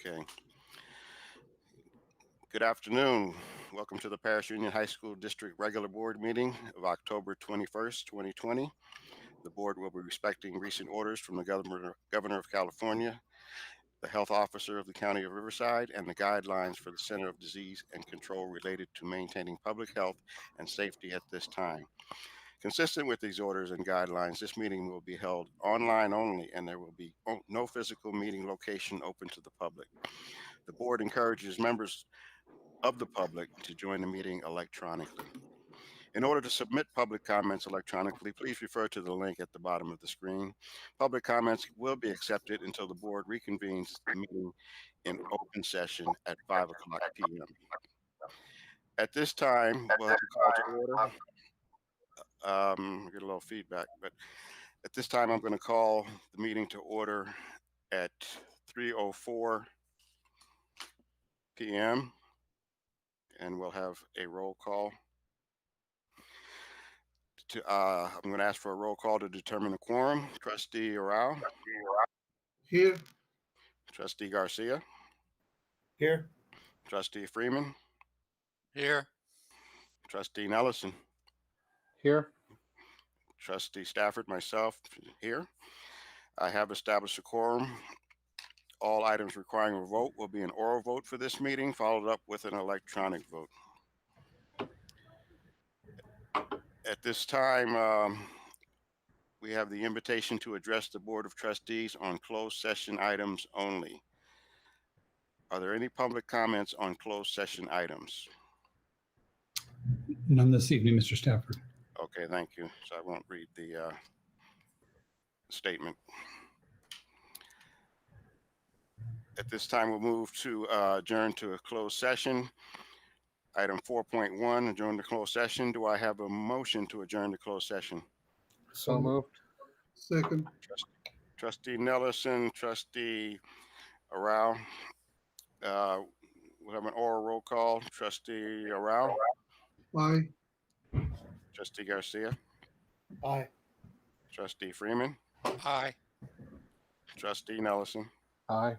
Okay. Good afternoon. Welcome to the Perris Union High School District Regular Board Meeting of October 21st, 2020. The board will be respecting recent orders from the Governor of California, the Health Officer of the County of Riverside, and the guidelines for the Center of Disease and Control related to maintaining public health and safety at this time. Consistent with these orders and guidelines, this meeting will be held online only, and there will be no physical meeting location open to the public. The board encourages members of the public to join the meeting electronically. In order to submit public comments electronically, please refer to the link at the bottom of the screen. Public comments will be accepted until the board reconvenes the meeting in open session at 5 o'clock p.m. At this time, we'll have a call to order. Get a little feedback, but at this time, I'm going to call the meeting to order at 3:04 p.m. and we'll have a roll call. I'm going to ask for a roll call to determine the quorum. Trustee Arau. Here. Trustee Garcia. Here. Trustee Freeman. Here. Trustee Nellison. Here. Trustee Stafford, myself, here. I have established a quorum. All items requiring a vote will be an oral vote for this meeting, followed up with an electronic vote. At this time, we have the invitation to address the Board of Trustees on closed session items only. Are there any public comments on closed session items? None this evening, Mr. Stafford. Okay, thank you. So I won't read the statement. At this time, we'll move to adjourn to a closed session. Item 4.1, adjourn to closed session. Do I have a motion to adjourn to closed session? So moved. Second. Trustee Nellison, Trustee Arau. We'll have an oral roll call. Trustee Arau. Aye. Trustee Garcia. Aye. Trustee Freeman. Aye. Trustee Nellison. Aye.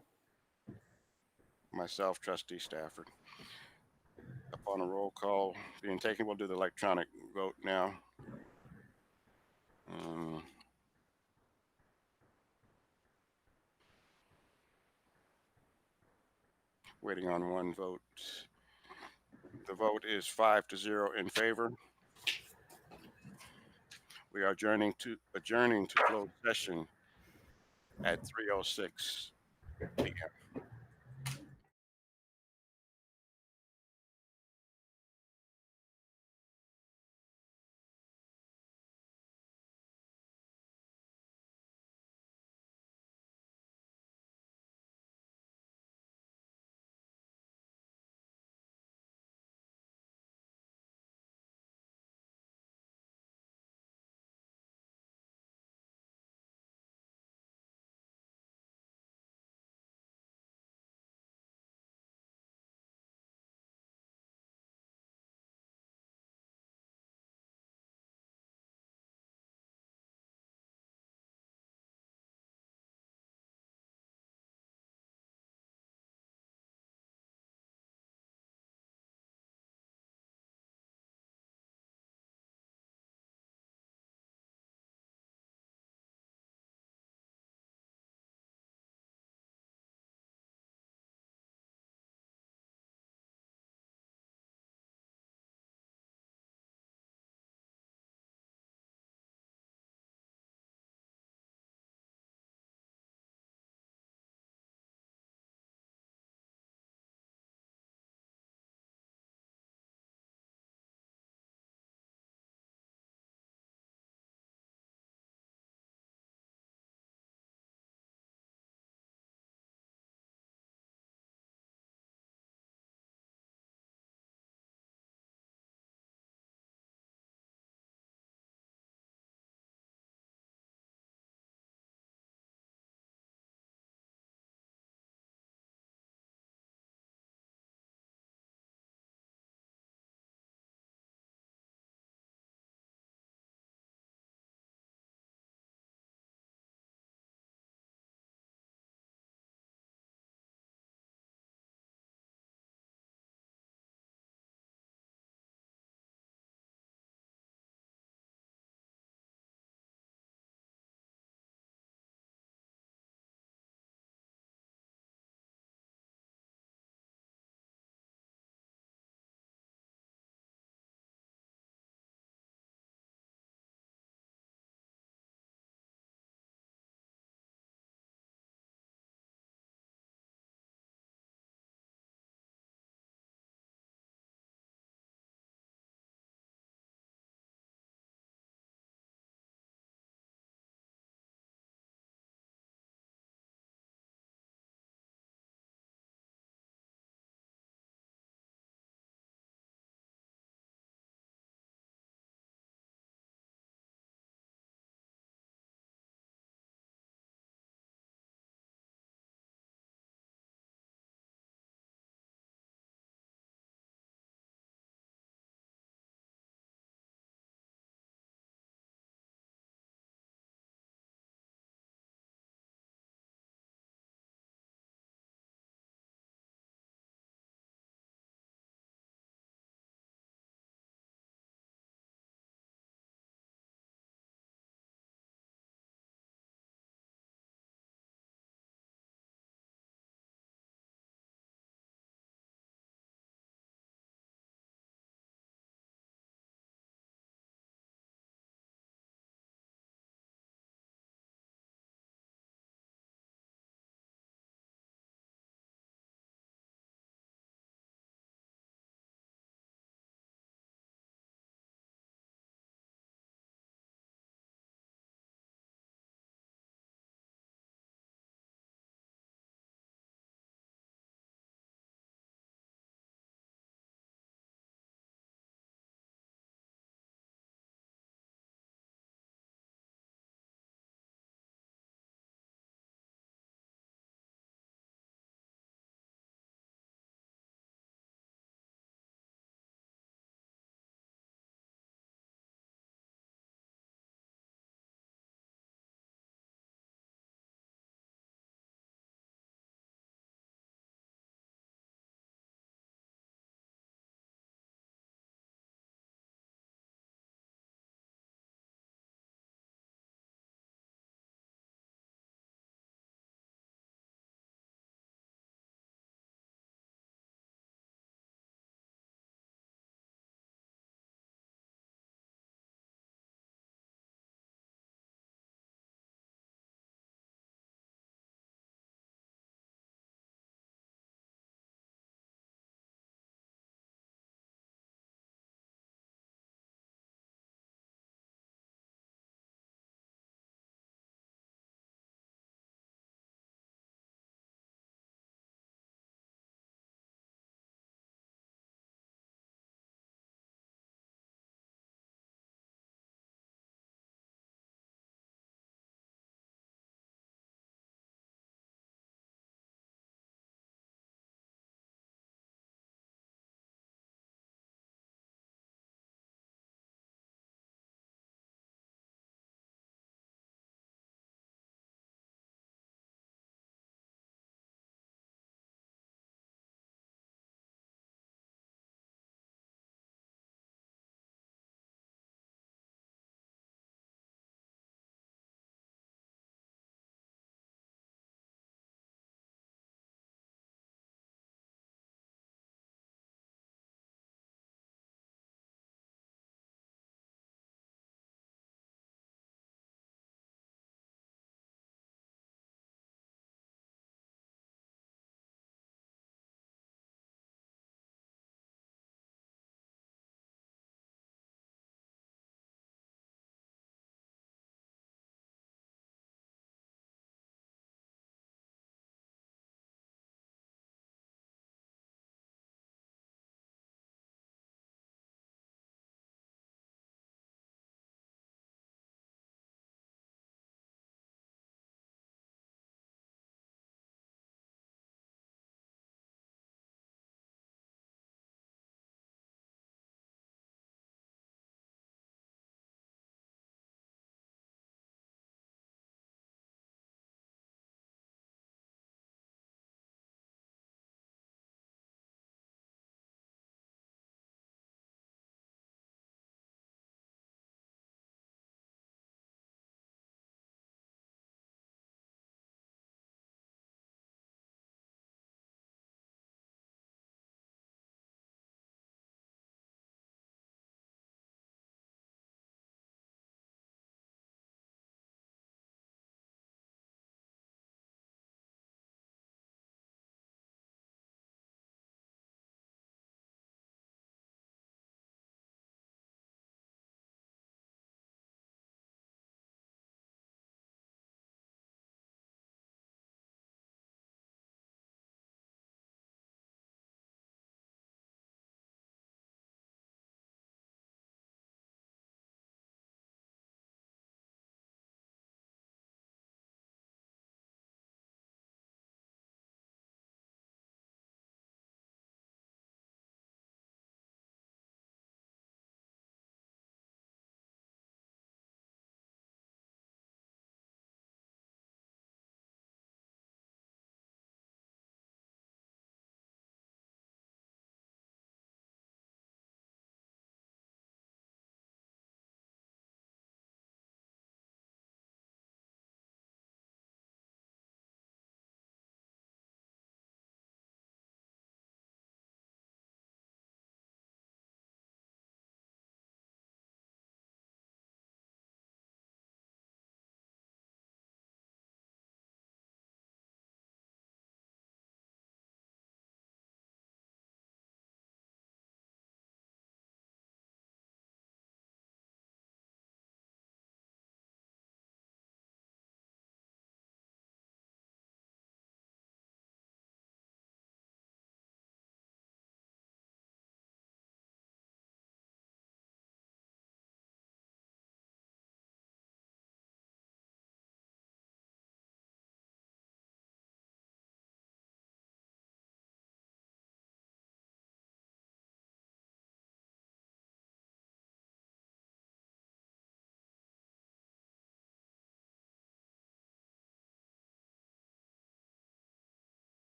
Myself, Trustee Stafford. Upon a roll call being taken, we'll do the electronic vote now. Waiting on one vote. The vote is 5-0 in favor. We are adjourning to closed session at 3:06 p.m.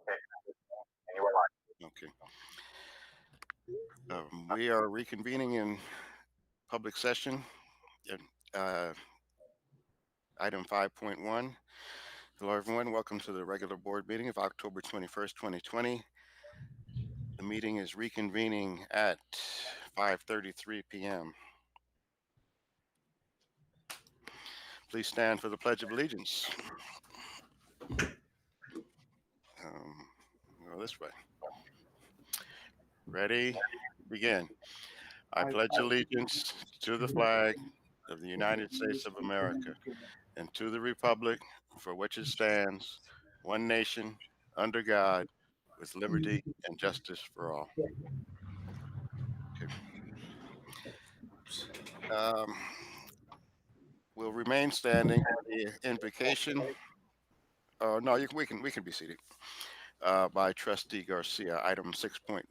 Okay. We are reconvening in public session. Uh, Item 5.1. Hello, everyone. Welcome to the regular board meeting of October 21st, 2020. The meeting is reconvening at 5:33 p.m. Please stand for the Pledge of Allegiance. Go this way. Ready? Begin. I pledge allegiance to the flag of the United States of America and to the republic for which it stands, one nation, under God, with liberty and justice for all. Okay. We'll remain standing for the invocation. Oh no, we can be seated. By Trustee Garcia, item 6.1.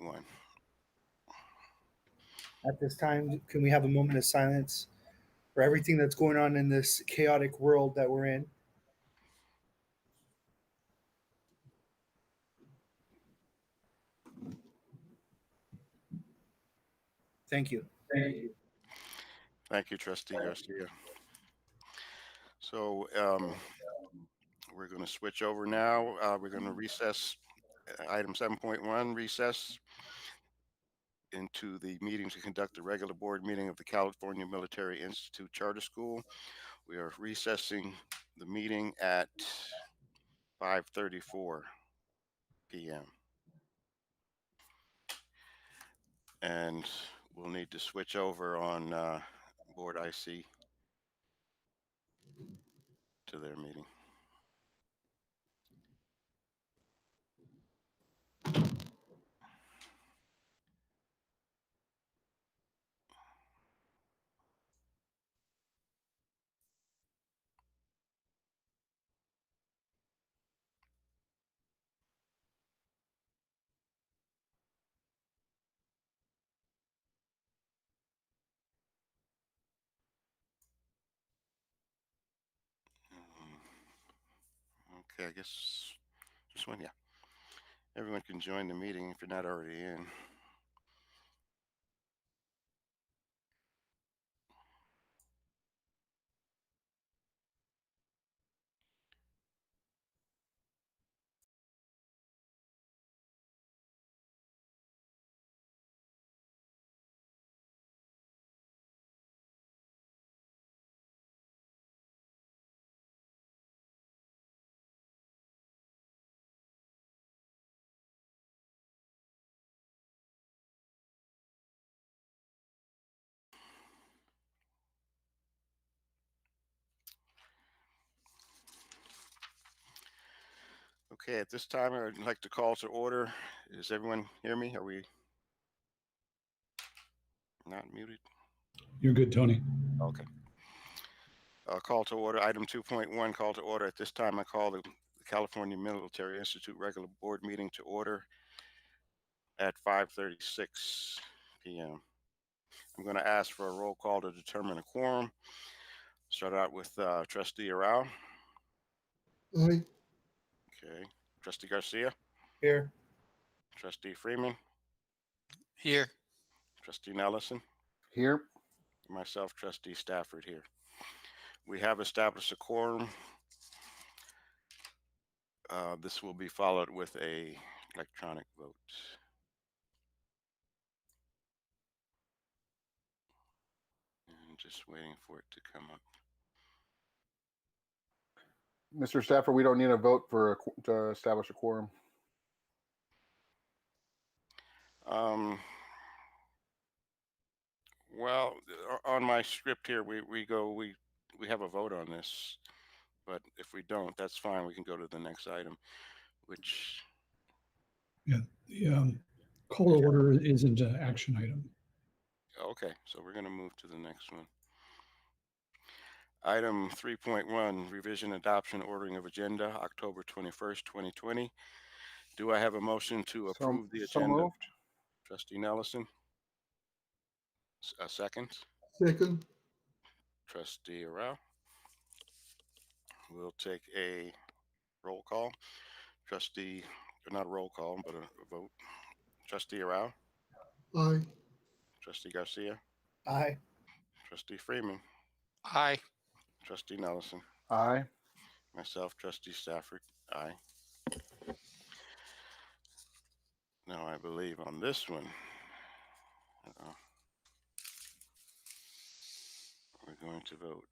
At this time, can we have a moment of silence for everything that's going on in this chaotic world that we're in? Thank you. Thank you, Trustee Garcia. So we're going to switch over now. We're going to recess item 7.1, recess into the meeting to conduct the regular board meeting of the California Military Institute Charter School. We are recessing the meeting at 5:34 p.m. And we'll need to switch over on Board IC to their meeting. Okay, I guess just one, yeah. Everyone can join the meeting if you're not already in. Okay, at this time, I'd like to call to order. Does everyone hear me? Are we not muted? You're good, Tony. Okay. Call to order, item 2.1, call to order. At this time, I call the California Military Institute regular board meeting to order at 5:36 p.m. I'm going to ask for a roll call to determine a quorum. Start out with Trustee Arau. Aye. Okay. Trustee Garcia. Here. Trustee Freeman. Here. Trustee Nellison. Here. Myself, Trustee Stafford here. We have established a quorum. This will be followed with a electronic vote. And just waiting for it to come up. Mr. Stafford, we don't need a vote to establish a quorum. Well, on my script here, we have a vote on this, but if we don't, that's fine. We can go to the next item, which. Yeah, the call to order isn't an action item. Okay, so we're going to move to the next one. Item 3.1, revision, adoption, ordering of agenda, October 21st, 2020. Do I have a motion to approve the So agenda? moved. Trustee Nellison. A second. Second. Trustee Arau. We'll take a roll call. Trustee not a roll call, but a vote. Trustee Arau, Aye. Trustee Garcia, Aye. Trustee Freeman, Aye. Trustee Nelson, Aye. myself, Trustee Stafford, aye. Now I believe on this one, we're going to vote.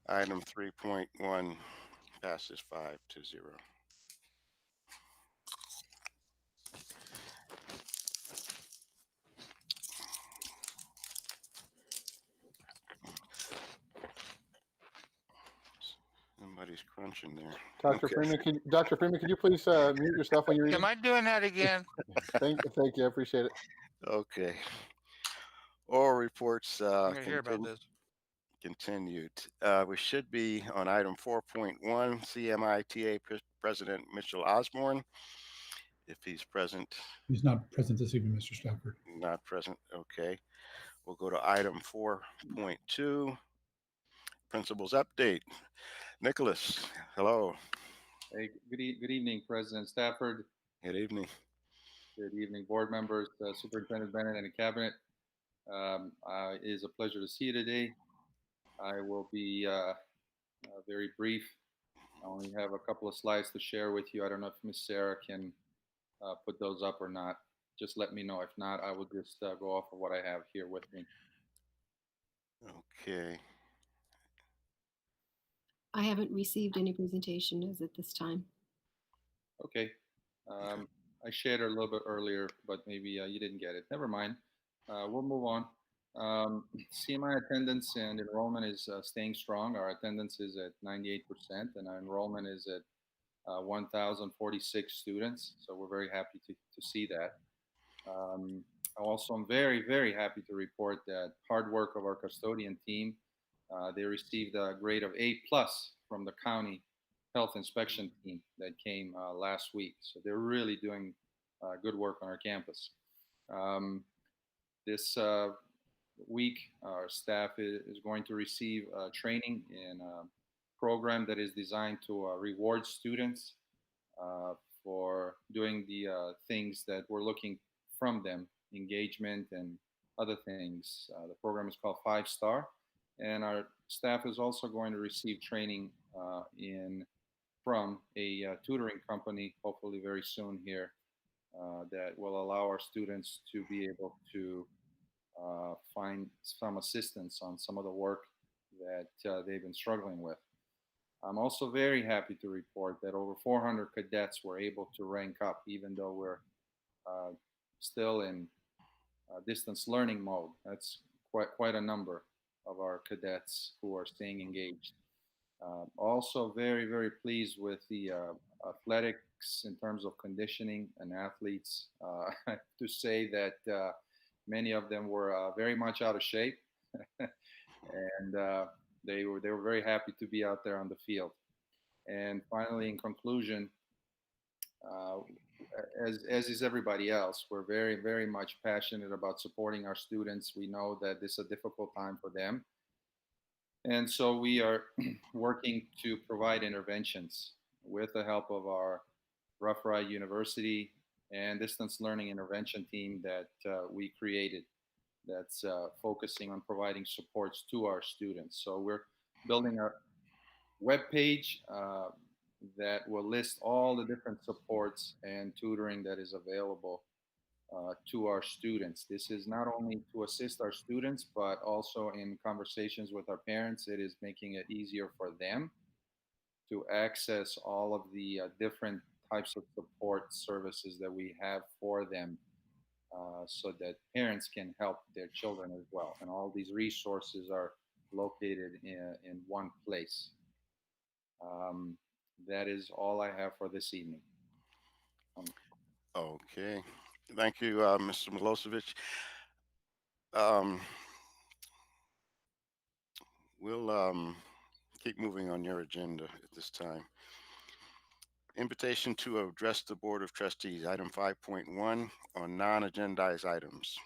Item 3.1 passes 5-0. Somebody's crunching there. Dr. Okay. Freeman, could you please mute yourself when you're reading? Am I doing that again? Thank you. I appreciate it. Okay. Oral reports I'm gonna hear about this. continued. We should be on item 4.1, CMITA President Mitchell Osborne. If he's present, He's not present this evening, Mr. Stafford. not present, okay. We'll go to item 4.2, Principals Update. Nicholas, hello. Hey, good evening, President Stafford. Good evening. Good evening, board members, Superintendent Bennett, and the cabinet. It is a pleasure to see you today. I will be very brief. I only have a couple of slides to share with you. I don't know if Miss Sarah can put those up or not. Just let me know. If not, I will just go off of what I have here with me. Okay. I haven't received any presentation as at this time. Okay. I shared it a little bit earlier, but maybe you didn't get it. Never mind. We'll move on. CMI attendance and enrollment is staying strong. Our attendance is at 98%, and our enrollment is at 1,046 students. So we're very happy to see that. Also, I'm very, very happy to report that hard work of our custodian team. They received a grade of A+ from the county health inspection team that came last week. So they're really doing good work on our campus. This week, our staff is going to receive training in a program that is designed to reward students for doing the things that we're looking from them, engagement and other things. The program is called 5-Star, and our staff is also going to receive training from a tutoring company, hopefully very soon here, that will allow our students to be able to find some assistance on some of the work that they've been struggling with. I'm also very happy to report that over 400 cadets were able to rank up, even though we're still in distance learning mode. That's quite a number of our cadets who are staying engaged. Also very, very pleased with the athletics in terms of conditioning and athletes. I have to say that many of them were very much out of shape, and they were very happy to be out there on the field. And finally, in conclusion, as is everybody else, we're very, very much passionate about supporting our students. We know that this is a difficult time for them. And so we are working to provide interventions with the help of our Rough Ride University and distance learning intervention team that we created that's focusing on providing supports to our students. So we're building a web page that will list all the different supports and tutoring that is available to our students. This is not only to assist our students, but also in conversations with our parents. It is making it easier for them to access all of the different types of support services that we have for them, so that parents can help their children as well. And all these resources are located in one place. That is all I have for this evening. Okay. Thank you, Mr. Milosevic. We'll keep moving on your agenda at this time. Invitation to address the Board of Trustees, item 5.1 on non-agendized items.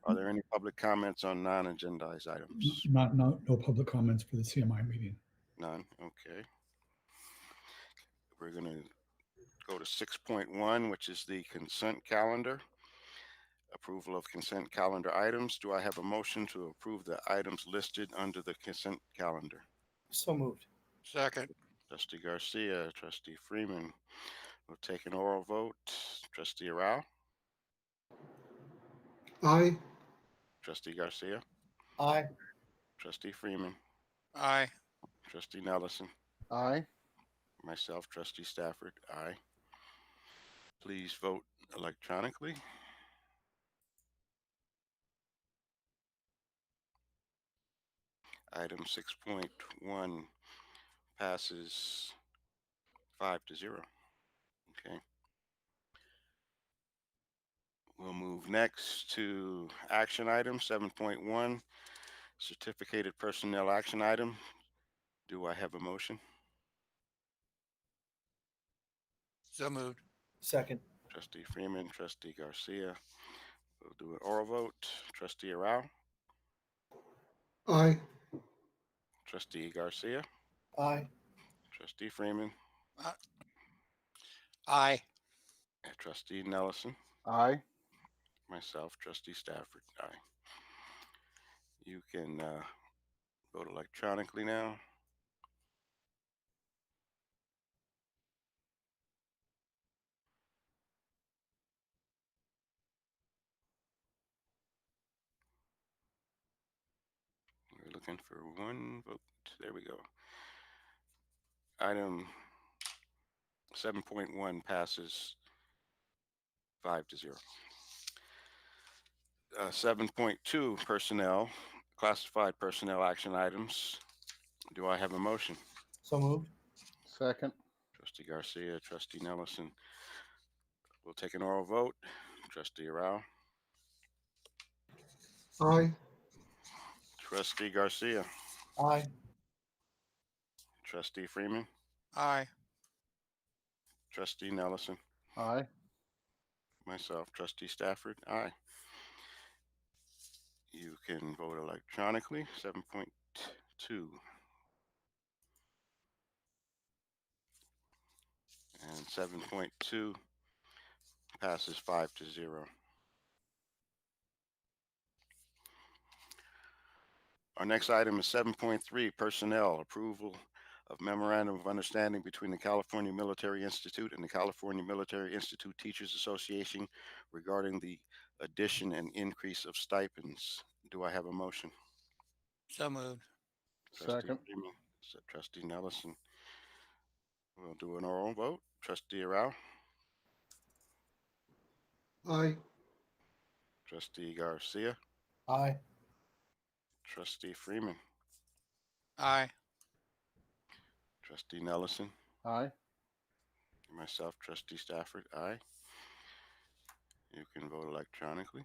Are there any public comments on non-agendized items? No public comments for the CMI meeting. None. Okay. We're going to go to 6.1, which is the consent calendar. Approval of consent calendar items. Do I have a motion to approve the items listed under the consent calendar? So moved. Second. Trustee Garcia, Trustee Freeman. We'll take an oral vote. Trustee Rao, Aye. Trustee Garcia, Aye. Trustee Freeman, Aye. Trustee Nellison, Aye. myself, Trustee Stafford, aye. Please vote electronically. Item 6.1 passes 5-0. Okay. We'll move next to action item 7.1, certificated personnel action item. Do I have a motion? So moved. Second. Trustee Freeman, Trustee Garcia. We'll do an oral vote. Trustee Arau, Aye. Trustee Garcia, Aye. Trustee Freeman, Aye. and Trustee Nellison, Aye. myself, Trustee Stafford, aye. You can vote electronically now. We're looking for one vote. There we go. Item 7.1 passes 5-0. 7.2 personnel, classified personnel action items. Do I have a motion? So moved. Second. Trustee Garcia, Trustee Nellison. We'll take an oral vote. Trustee Arau, Aye. Trustee Garcia, Aye. Trustee Freeman, Aye. Trustee Nellison, Aye. myself, Trustee Stafford, aye. You can vote electronically. 7.2. And 7.2 passes 5-0. Our next item is 7.3, personnel, approval of memorandum of understanding between the California Military Institute and the California Military Institute Teachers Association regarding the addition and increase of stipends. Do I have a motion? So moved. Trustee Second. Freeman, Trustee Nellison. We'll do an oral vote. Trustee Arau, Aye. Trustee Garcia, Aye. Trustee Freeman, Aye. Trustee Nellison, Aye. myself, Trustee Stafford, aye. You can vote electronically.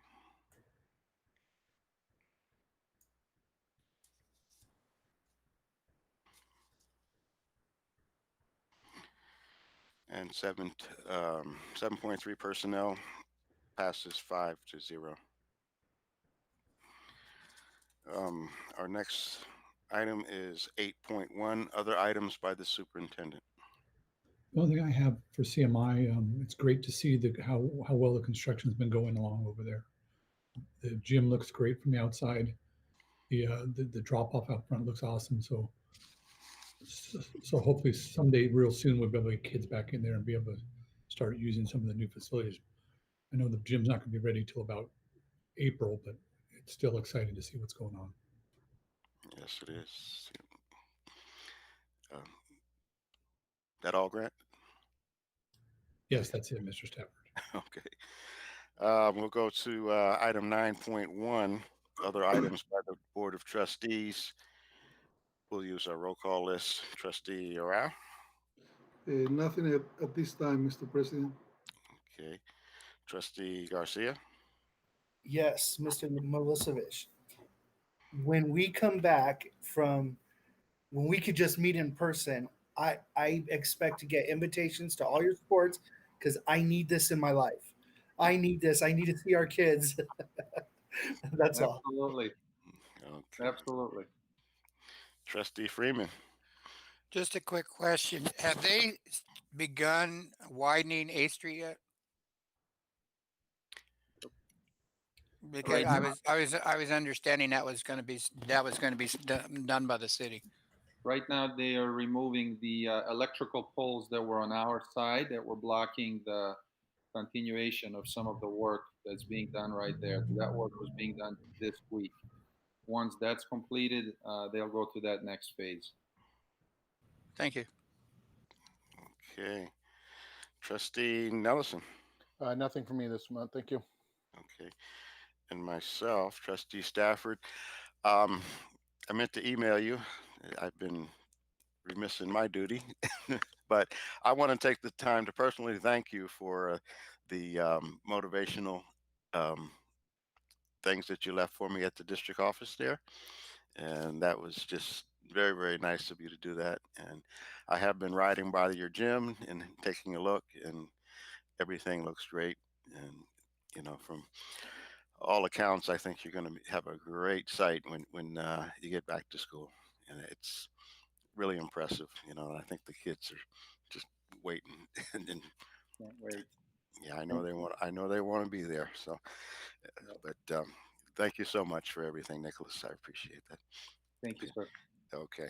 And 7.3 personnel passes 5-0. Our next item is 8.1, other items by the superintendent. The only thing I have for CMI, it's great to see how well the construction's been going along over there. The gym looks great from the outside. The drop off out front looks awesome. So hopefully someday, real soon, we'll be able to get kids back in there and be able to start using some of the new facilities. I know the gym's not going to be ready till about April, but it's still exciting to see what's going on. Yes, it is. That all, Grant? Yes, that's it, Mr. Stafford. Okay. We'll go to item 9.1, other items by the Board of Trustees. We'll use our roll call list. Trustee Arau? Nothing at this time, Mr. President. Okay. Trustee Garcia? Yes, Mr. Milosevic. When we come back when we could just meet in person, I expect to get invitations to all your sports because I need this in my life. I need this. I need to see our kids. That's all. Absolutely. Okay. Absolutely. Trustee Freeman? Just a quick question. Have they begun widening 8th Street yet? Because Right I was understanding that was going to be done by the city. Right now, they are removing the electrical poles that were on our side that were blocking the continuation of some of the work that's being done right there. That work was being done this week. Once that's completed, they'll go to that next phase. Thank you. Okay. Trustee Nelson. Nothing for me this month. Thank you. Okay. And myself, Trustee Stafford. I meant to email you. I've been remiss in my duty, but I want to take the time to personally thank you for the motivational things that you left for me at the district office there. And that was just very, very nice of you to do that. And I have been riding by your gym and taking a look, and everything looks great. And, you know, from all accounts, I think you're going to have a great site when you get back to school. And it's really impressive, you know. And I think the kids are just waiting. and Can't wait. yeah, I know they want to be there. So, but thank you so much for everything, Nicholas. I appreciate that. Thank you, sir. Okay.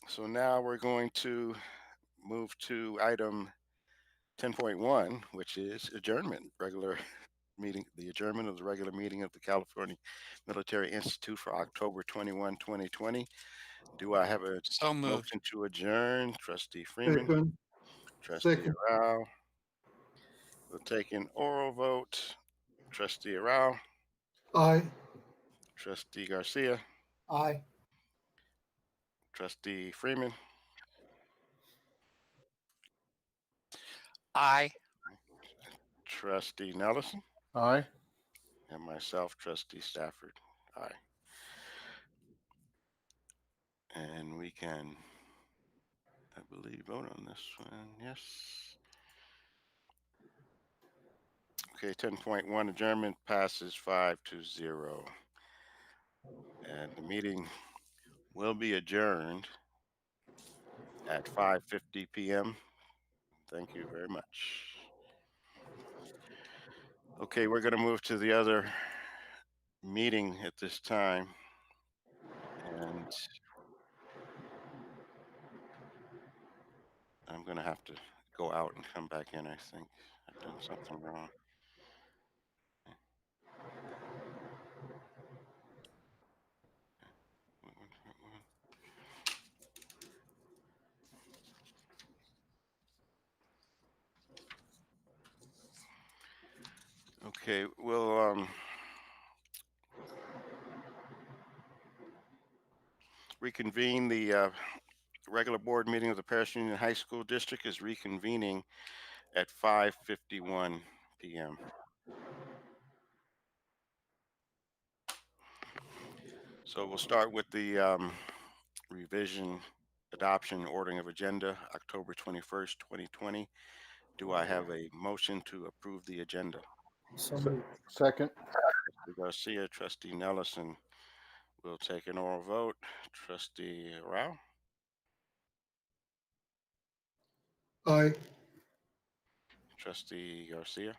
So now we're going to move to item 10.1, which is adjournment, regular meeting, the adjournment of the regular meeting of the California Military Institute for October 21, 2020. Do I have a So moved. motion to adjourn? Trustee Freeman, Second, Trustee second. Arau. We'll take an oral vote. Trustee Arau, Aye. Trustee Garcia, Aye. Trustee Freeman, Aye. Trustee Nelson, Aye. and myself, Trustee Stafford. Aye. And we can, I believe, vote on this one. Yes. Okay, 10.1 adjournment passes 5-0. And the meeting will be adjourned at 5:50 p.m. Thank you very much. Okay, we're going to move to the other meeting at this time. And I'm going to have to go out and come back in, I think. I've done something wrong. Okay, we'll reconvene. The regular board meeting of the Perris Union High School District is reconvening at 5:51 p.m. So we'll start with the revision, adoption, ordering of agenda, October 21st, 2020. Do I have a motion to approve the agenda? So moved. Second. Trustee Garcia, Trustee Nelson will take an oral vote. Trustee Rao, Aye. Trustee Garcia,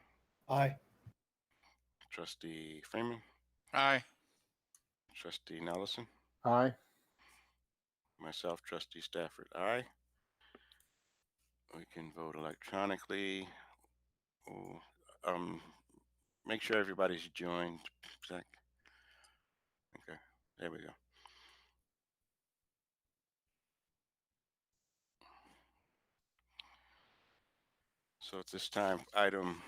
Aye. Trustee Freeman, Aye. Trustee Nelson, Aye. myself, Trustee Stafford, aye. We can vote electronically. Oh, make sure everybody's joined. Zach. Okay, there we go. So at this time, item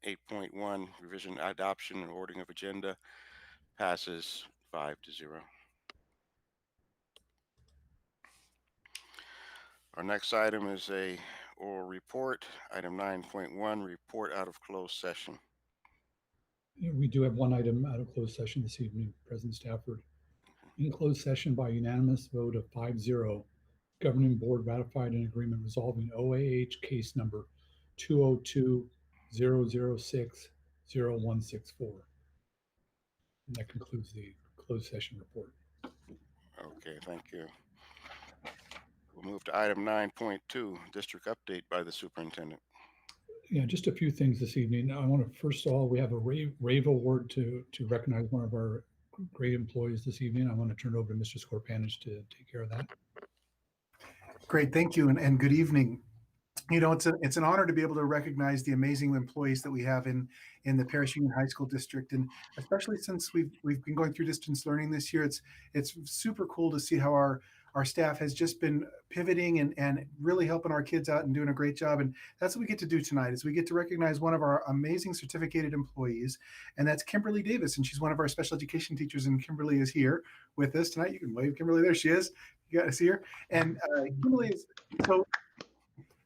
8.1, revision, adoption, and ordering of agenda passes 5-0. Our next item is a oral report, item 9.1, report out of closed session. Yeah, we do have one item out of closed session this evening, President Stafford. In closed session by unanimous vote of 5-0, governing board ratified an agreement resolving OAH case number 202-006-0164. And that concludes the closed session report. Okay, thank you. We'll move to item 9.2, district update by the superintendent. Yeah, just a few things this evening. I want to, first of all, we have a rave award to recognize one of our great employees this evening. I want to turn it over to Mr. Scorpanage to take care of that. Great, thank you, and good evening. You know, it's an honor to be able to recognize the amazing employees that we have in the Perris Union High School District, and especially since we've been going through distance learning this year, it's super cool to see how our staff has just been pivoting and really helping our kids out and doing a great job. And that's what we get to do tonight, is we get to recognize one of our amazing certificated employees, and that's Kimberly Davis, and she's one of our special education teachers. And Kimberly is here with us tonight. You can wave, Kimberly. There she is. You got to see her. And Kimberly is so.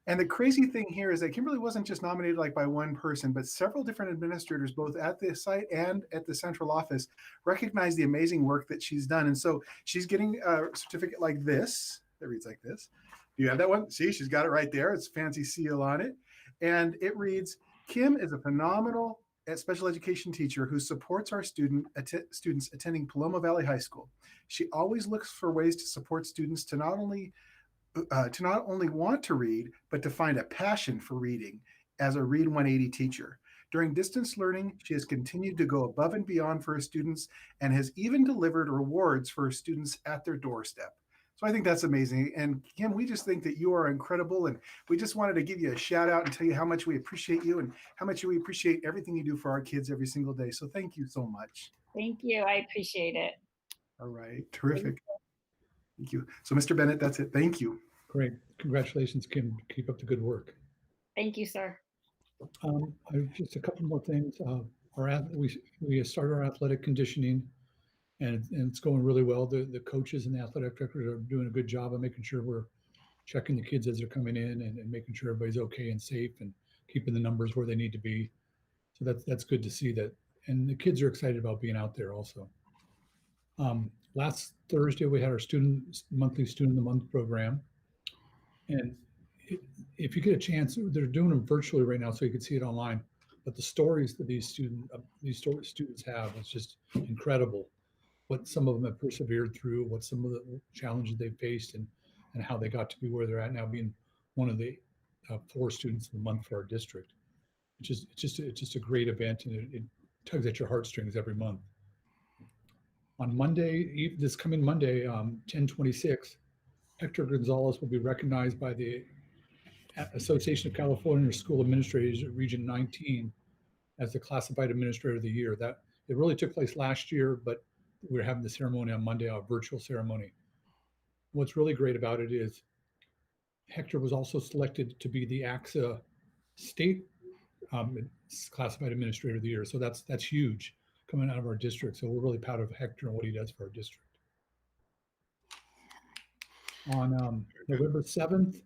And the crazy thing here is that Kimberly wasn't just nominated like by one person, but several different administrators, both at the site and at the central office, recognize the amazing work that she's done. And so she's getting a certificate like this that reads like this. Do you have that one? See, she's got it right there. It's a fancy seal on it. And it reads, Kim is a phenomenal special education teacher who supports our students attending Paloma Valley High School. She always looks for ways to support students to not only want to read, but to find a passion for reading as a Read 180 teacher. During distance learning, she has continued to go above and beyond for her students and has even delivered rewards for her students at their doorstep. So I think that's amazing. And Kim, we just think that you are incredible. And we just wanted to give you a shout out and tell you how much we appreciate you and how much we appreciate everything you do for our kids every single day. So thank you so much. Thank you. I appreciate it. All right. Terrific. Thank you. So Mr. Bennett, that's it. Thank you. Great. Congratulations, Kim. Keep up the good work. Thank you, sir. Just a couple more things. We started our athletic conditioning, and it's going really well. The coaches and the athletic directors are doing a good job of making sure we're checking the kids as they're coming in and making sure everybody's okay and safe and keeping the numbers where they need to be. So that's good to see that. And the kids are excited about being out there also. Last Thursday, we had our monthly Student of the Month program. And if you get a chance, they're doing them virtually right now, so you can see it online. But the stories that these students have, it's just incredible. What some of them have persevered through, what some of the challenges they faced, and how they got to be where they're at now, being one of the 4 students of the month for our district. It's just a great event, and it tugs at your heartstrings every month. On Monday, this coming Monday, 10/26. Hector Gonzalez will be recognized by the Association of California School Administrators at Region 19 as the Classified Administrator of the Year. That it really took place last year, but we're having the ceremony on Monday, our virtual ceremony. What's really great about it is Hector was also selected to be the AXA State Classified Administrator of the Year. So that's huge coming out of our district. So we're really proud of Hector and what he does for our district. On November 7th,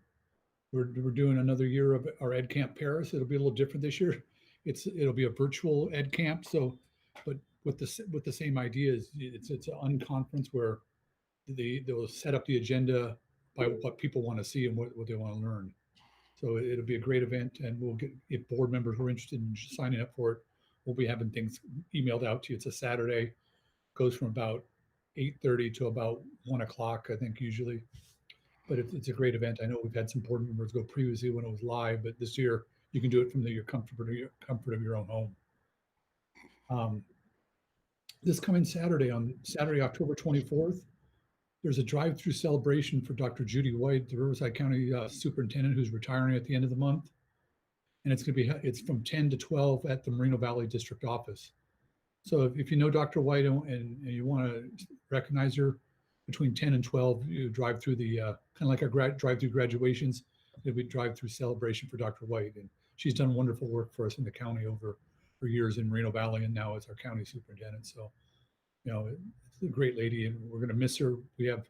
we're doing another year of our Ed Camp Perris. It'll be a little different this year. It'll be a virtual Ed Camp. So, but with the same ideas, it's an unconference where they'll set up the agenda by what people want to see and what they want to learn. So it'll be a great event, and we'll get, if board members are interested in signing up for it, we'll be having things emailed out to you. It's a Saturday, goes from about 8:30 to about 1 o'clock, I think, usually. But it's a great event. I know we've had some board members go previously when it was live, but this year you can do it from your comfort of your own home. This coming Saturday, October 24th, there's a drive-through celebration for Dr. Judy White, the Riverside County Superintendent, who's retiring at the end of the month. And it's from 10 to 12 at the Moreno Valley District Office. So if you know Dr. White and you want to recognize her, between 10 and 12, you drive through the kind of like our drive-through graduations. It'll be drive-through celebration for Dr. White, and she's done wonderful work for us in the county for years in Moreno Valley, and now as our county superintendent. So, you know, it's a great lady, and we're going to miss her. We have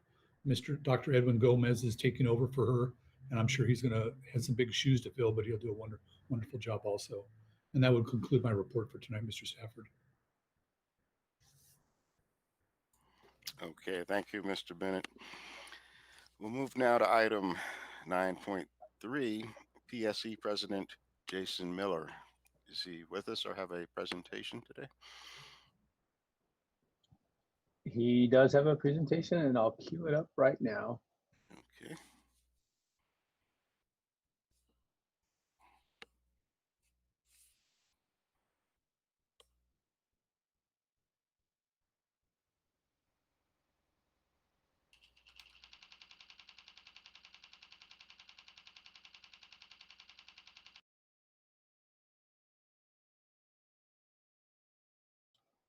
Dr. Edwin Gomez is taking over for her, and I'm sure he's going to have some big shoes to fill, but he'll do a wonderful job also. And that would conclude my report for tonight, Mr. Stafford. Okay, thank you, Mr. Bennett. We'll move now to item 9.3, PSE President Jason Miller. Is he with us or have a presentation today? He does have a presentation, and I'll cue it up right now. Okay.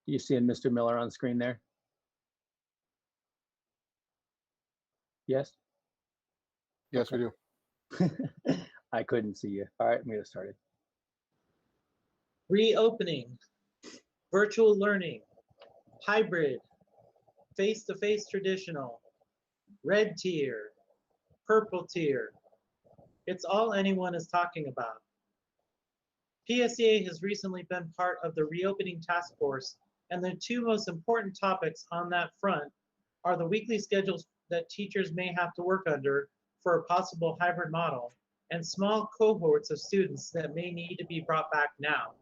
You seeing Mr. Miller on screen there? Yes? Yes, we do. I couldn't see you. All right, I'm gonna start it. Reopening, virtual learning, hybrid, face-to-face traditional, red tier, purple tier. It's all anyone is talking about. PSEA has recently been part of the reopening task force, and the two most important topics on that front are the weekly schedules that teachers may have to work under for a possible hybrid model and small cohorts of students that may need to be brought back now.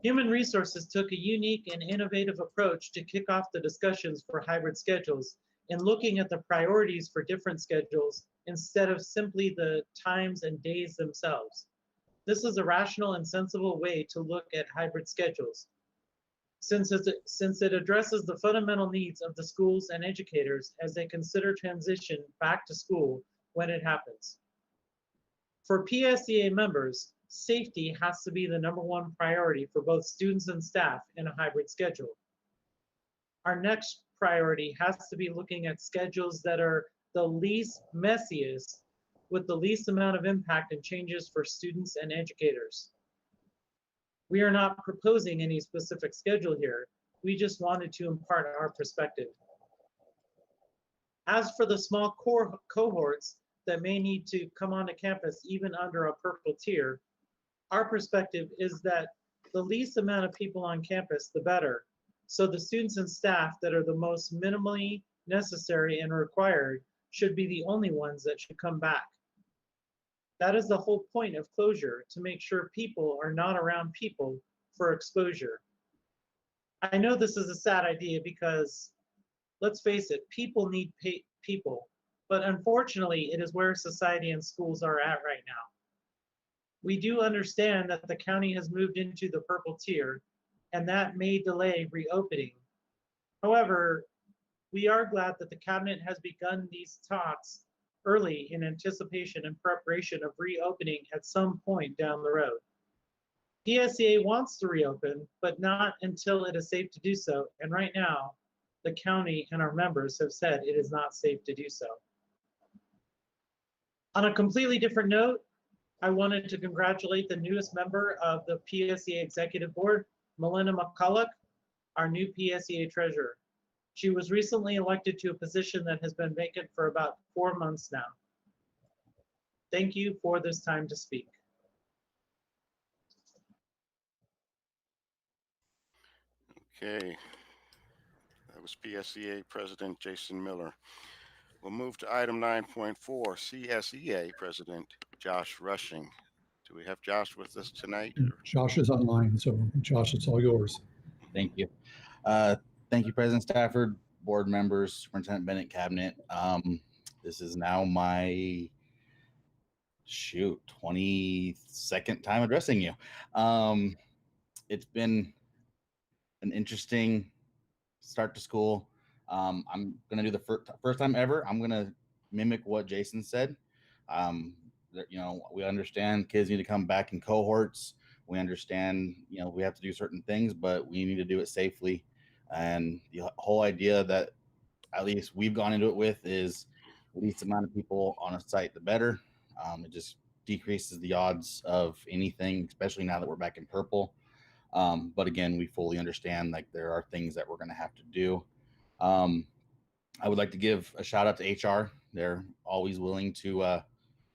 Human Resources took a unique and innovative approach to kick off the discussions for hybrid schedules in looking at the priorities for different schedules instead of simply the times and days themselves. This is a rational and sensible way to look at hybrid schedules, since it addresses the fundamental needs of the schools and educators as they consider transition back to school when it happens. For PSEA members, safety has to be the #1 priority for both students and staff in a hybrid schedule. Our next priority has to be looking at schedules that are the least messiest with the least amount of impact and changes for students and educators. We are not proposing any specific schedule here. We just wanted to impart our perspective. As for the small core cohorts that may need to come onto campus even under a purple tier, our perspective is that the least amount of people on campus, the better. So the students and staff that are the most minimally necessary and required should be the only ones that should come back. That is the whole point of closure, to make sure people are not around people for exposure. I know this is a sad idea because, let's face it, people need people, but unfortunately, it is where society and schools are at right now. We do understand that the county has moved into the purple tier, and that may delay reopening. However, we are glad that the cabinet has begun these talks early in anticipation and preparation of reopening at some point down the road. PSEA wants to reopen, but not until it is safe to do so. And right now, the county and our members have said it is not safe to do so. On a completely different note, I wanted to congratulate the newest member of the PSEA Executive Board, Melinda McCulloch, our new PSEA treasurer. She was recently elected to a position that has been vacant for about 4 months now. Thank you for this time to speak. Okay, that was PSEA President Jason Miller. We'll move to item 9.4, CSEA President Josh Rushing. Do we have Josh with us tonight? Josh is online, so Josh, it's all yours. Thank you. Thank you, President Stafford, board members, Superintendent Bennett, Cabinet. This is now my 22nd time addressing you. It's been an interesting start to school. I'm going to do the first time ever. I'm going to mimic what Jason said. We understand kids need to come back in cohorts. We understand, we have to do certain things, but we need to do it safely. And the whole idea that at least we've gone into it with is the least amount of people on a site, the better. It just decreases the odds of anything, especially now that we're back in purple. But again, we fully understand like there are things that we're going to have to do. I would like to give a shout out to HR. They're always willing to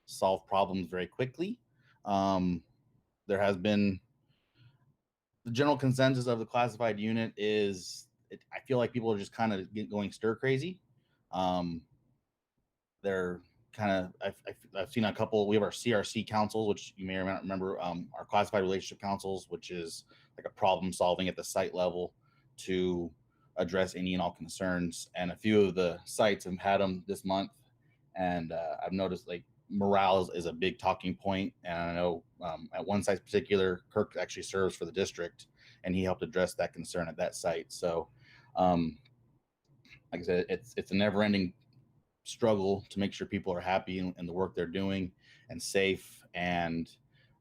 solve problems very quickly. There has been the general consensus of the classified unit is I feel like people are just kind of going stir crazy. They're kind of, I've seen a couple, we have our CRC councils, which you may or may not remember, our classified relationship councils, which is like a problem solving at the site level to address any and all concerns. And a few of the sites have had them this month. And I've noticed like morale is a big talking point. And I know at one site in particular, Kirk actually serves for the district and he helped address that concern at that site. So like I said, it's a never ending struggle to make sure people are happy in the work they're doing and safe. And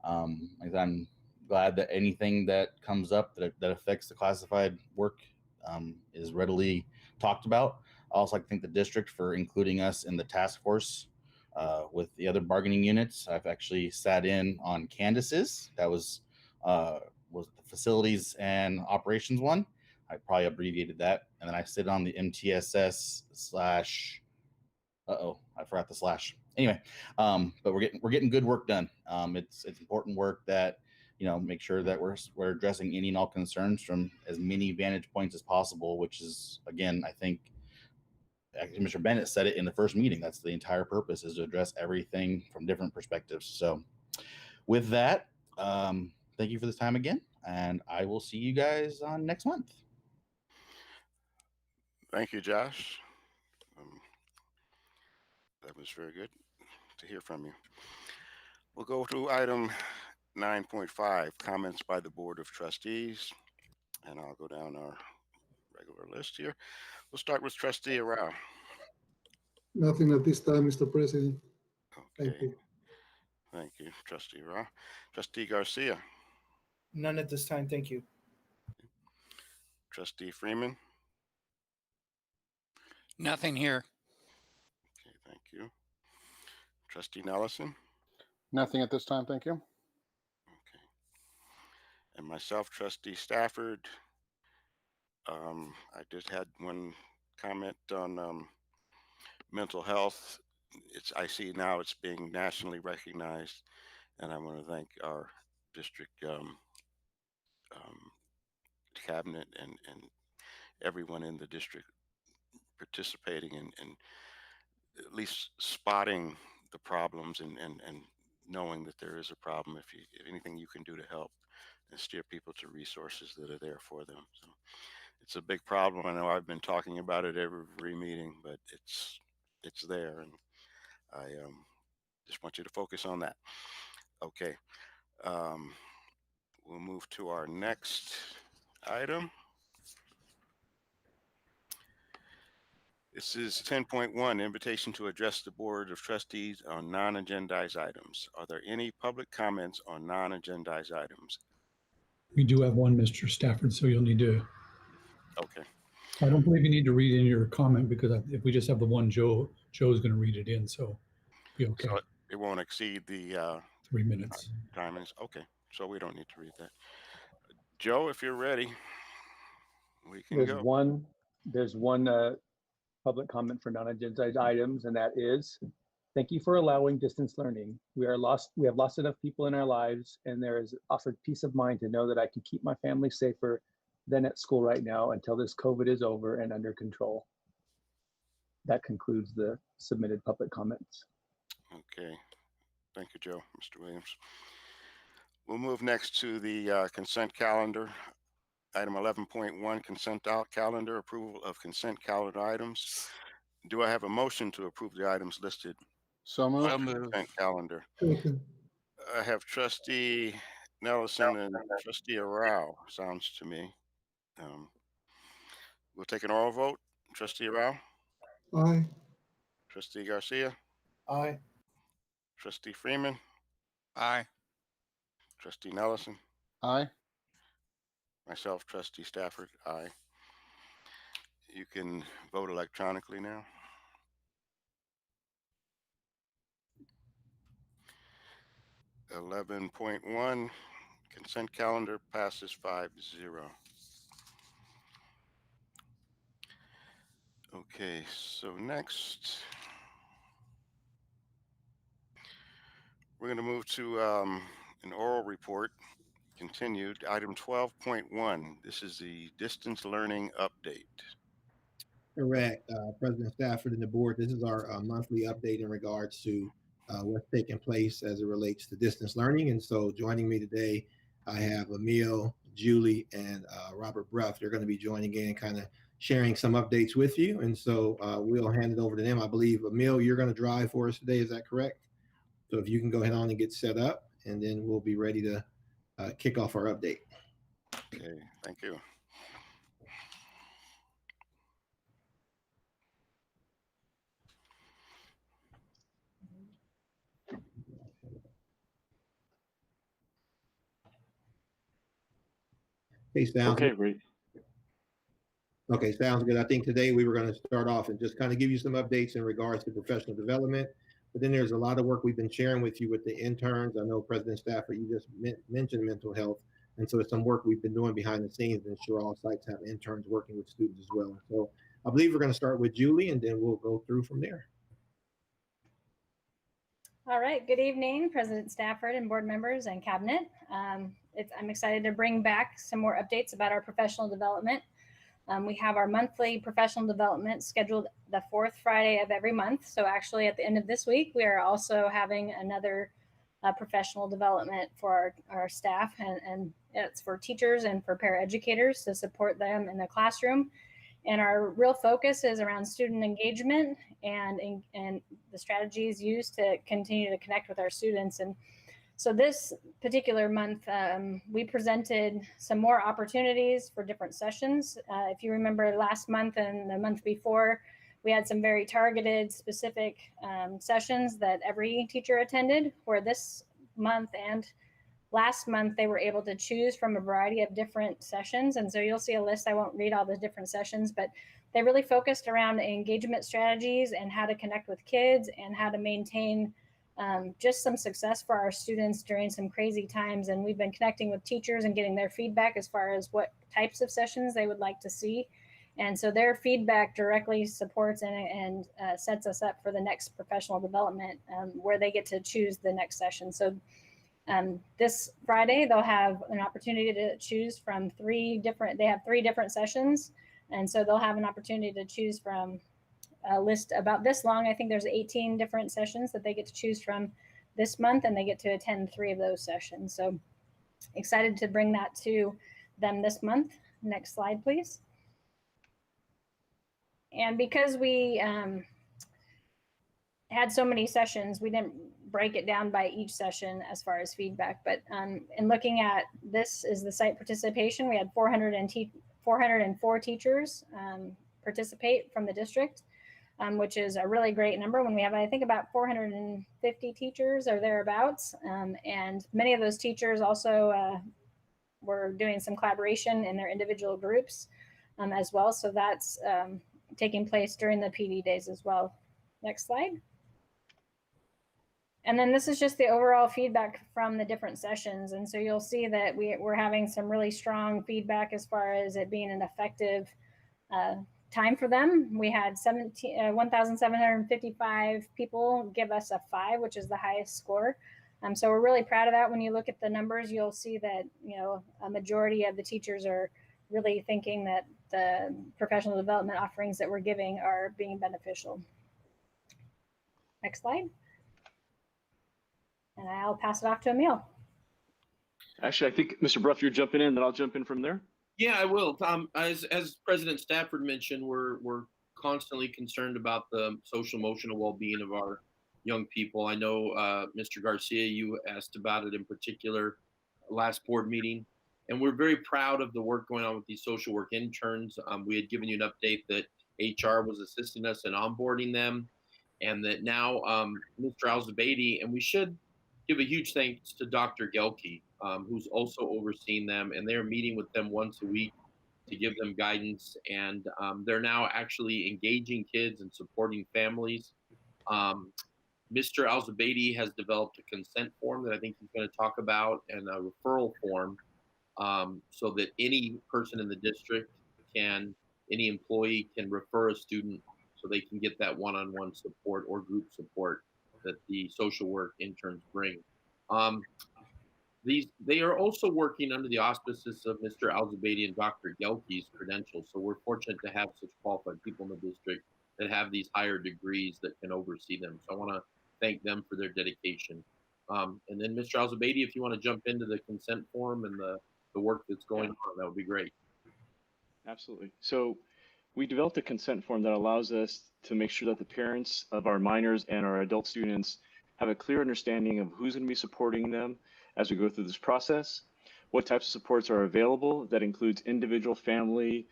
I'm glad that anything that comes up that affects the classified work is readily talked about. I also like to thank the district for including us in the task force with the other bargaining units. I've actually sat in on Candace's. That was the facilities and operations one. I probably abbreviated that. And then I sit on the MTSS slash. I forgot the slash. Anyway, but we're getting good work done. It's important work that make sure that we're addressing any and all concerns from as many vantage points as possible. Which is, again, I think actually Mr. Bennett said it in the first meeting. That's the entire purpose, is to address everything from different perspectives. So, with that, thank you for this time again, and I will see you guys on next month. Thank you, Josh. That was very good to hear from you. We'll go to item 9.5, comments by the Board of Trustees. And I'll go down our regular list here. We'll start with Trustee Arau. Nothing at this time, Mr. President. Okay. Thank you. Thank you, Trustee Arau. Trustee Garcia. None at this time, thank you. Trustee Freeman. Nothing here. Okay, thank you. Trustee Nellison. Nothing at this time, thank you. Okay. And myself, Trustee Stafford. I just had one comment on mental health. I see now it's being nationally recognized, and I want to thank our district cabinet and everyone in the district participating in at least spotting the problems and knowing that there is a problem. If anything you can do to help and steer people to resources that are there for them. So it's a big problem. I know I've been talking about it every meeting, but it's there, and I just want you to focus on that. Okay. We'll move to our next item. This is 10.1, invitation to address the Board of Trustees on non-agendized items. Are there any public comments on non-agendized items? We do have one, Mr. Stafford, so you'll need to. Okay. I don't believe you need to read in your comment, because if we just have the one, Joe's going to read it in, so be okay. So it won't exceed the 3 minutes. timings. Okay, so we don't need to read that. Joe, if you're ready, we can There's go. one public comment for non-agendized items, and that is, thank you for allowing distance learning. We have lost enough people in our lives, and there is offered peace of mind to know that I can keep my family safer than at school right now until this COVID is over and under control. That concludes the submitted public comments. Okay, thank you, Joe. Mr. Williams. We'll move next to the consent calendar. Item 11.1, consent calendar, approval of consent calendar items. Do I have a motion to approve the items listed So on moved. the consent calendar? Okay. I have Trustee Nellison and Trustee Arau, sounds to me. We'll take an oral vote. Trustee Arau? Aye. Trustee Garcia? Aye. Trustee Freeman? Aye. Trustee Nellison? Aye. Myself, Trustee Stafford, aye. You can vote electronically now. (11.1) consent calendar passes 5-0. Okay, so next we're going to move to an oral report. Continued, item 12.1. This is the distance learning update. Correct, President Stafford and the board. This is our monthly update in regards to what's taking place as it relates to distance learning. And so joining me today, I have Emil, Julie, and Robert Bruff. They're going to be joining in, kind of sharing some updates with you. And so we'll hand it over to them. I believe, Emil, you're going to drive for us today. Is that correct? So if you can go ahead on and get set up, and then we'll be ready to kick off our update. Okay, thank you. Okay, sounds Okay, good. great. Okay, sounds good. I think today we were going to start off and just kind of give you some updates in regards to professional development. But then there's a lot of work we've been sharing with you with the interns. I know President Stafford, you just mentioned mental health. And so there's some work we've been doing behind the scenes to ensure all sites have interns working with students as well. So I believe we're going to start with Julie and then we'll go through from there. All right, good evening, President Stafford and board members and cabinet. I'm excited to bring back some more updates about our professional development. We have our monthly professional development scheduled the fourth Friday of every month. So actually at the end of this week, we are also having another professional development for our staff, and it's for teachers and for paraeducators to support them in the classroom. And our real focus is around student engagement and the strategies used to continue to connect with our students. And so this particular month, we presented some more opportunities for different sessions. If you remember last month and the month before, we had some very targeted, specific sessions that every teacher attended, where this month and last month, they were able to choose from a variety of different sessions. And so you'll see a list. I won't read all the different sessions, but they really focused around engagement strategies and how to connect with kids and how to maintain just some success for our students during some crazy times. And we've been connecting with teachers and getting their feedback as far as what types of sessions they would like to see. And so their feedback directly supports and sets us up for the next professional development where they get to choose the next session. So this Friday, they'll have an opportunity to choose from three different sessions. And so they'll have an opportunity to choose from a list about this long. I think there's 18 different sessions that they get to choose from this month, and they get to attend 3 of those sessions. So excited to bring that to them this month. Next slide, please. And because we had so many sessions, we didn't break it down by each session as far as feedback. But in looking at this is the site participation, we had 404 teachers participate from the district, which is a really great number when we have, I think, about 450 teachers or thereabouts. And many of those teachers also were doing some collaboration in their individual groups as well. So that's taking place during the PD days as well. Next slide. And then this is just the overall feedback from the different sessions. And so you'll see that we're having some really strong feedback as far as it being an effective time for them. We had 1,755 people give us a 5, which is the highest score. So we're really proud of that. When you look at the numbers, you'll see that, a majority of the teachers are really thinking that the professional development offerings that we're giving are being beneficial. Next slide. And I'll pass it off to Emil. Actually, I think Mr. Bruff, you're jumping in, then I'll jump in from there. Yeah, I will. As President Stafford mentioned, we're constantly concerned about the social emotional well-being of our young people. I know, Mr. Garcia, you asked about it in particular last board meeting, and we're very proud of the work going on with these social work interns. We had given you an update that HR was assisting us in onboarding them, and that now Mr. Al-Zubaidi, and we should give a huge thanks to Dr. Gelke, who's also overseeing them, and they're meeting with them once a week to give them guidance. And they're now actually engaging kids and supporting families. Mr. Al-Zubaidi has developed a consent form that I think he's going to talk about, and a referral form, so that any person in the district any employee can refer a student so they can get that one-on-one support or group support that the social work interns bring. They are also working under the auspices of Mr. Al-Zubaidi and Dr. Gelke's credentials. So we're fortunate to have such qualified people in the district that have these higher degrees that can oversee them. So I want to thank them for their dedication. And then Mr. Al-Zubaidi, if you want to jump into the consent form and the work that's going on, that would be great. Absolutely. So we developed a consent form that allows us to make sure that the parents of our minors and our adult students have a clear understanding of who's going to be supporting them as we go through this process, what types of supports are available. That includes individual, family,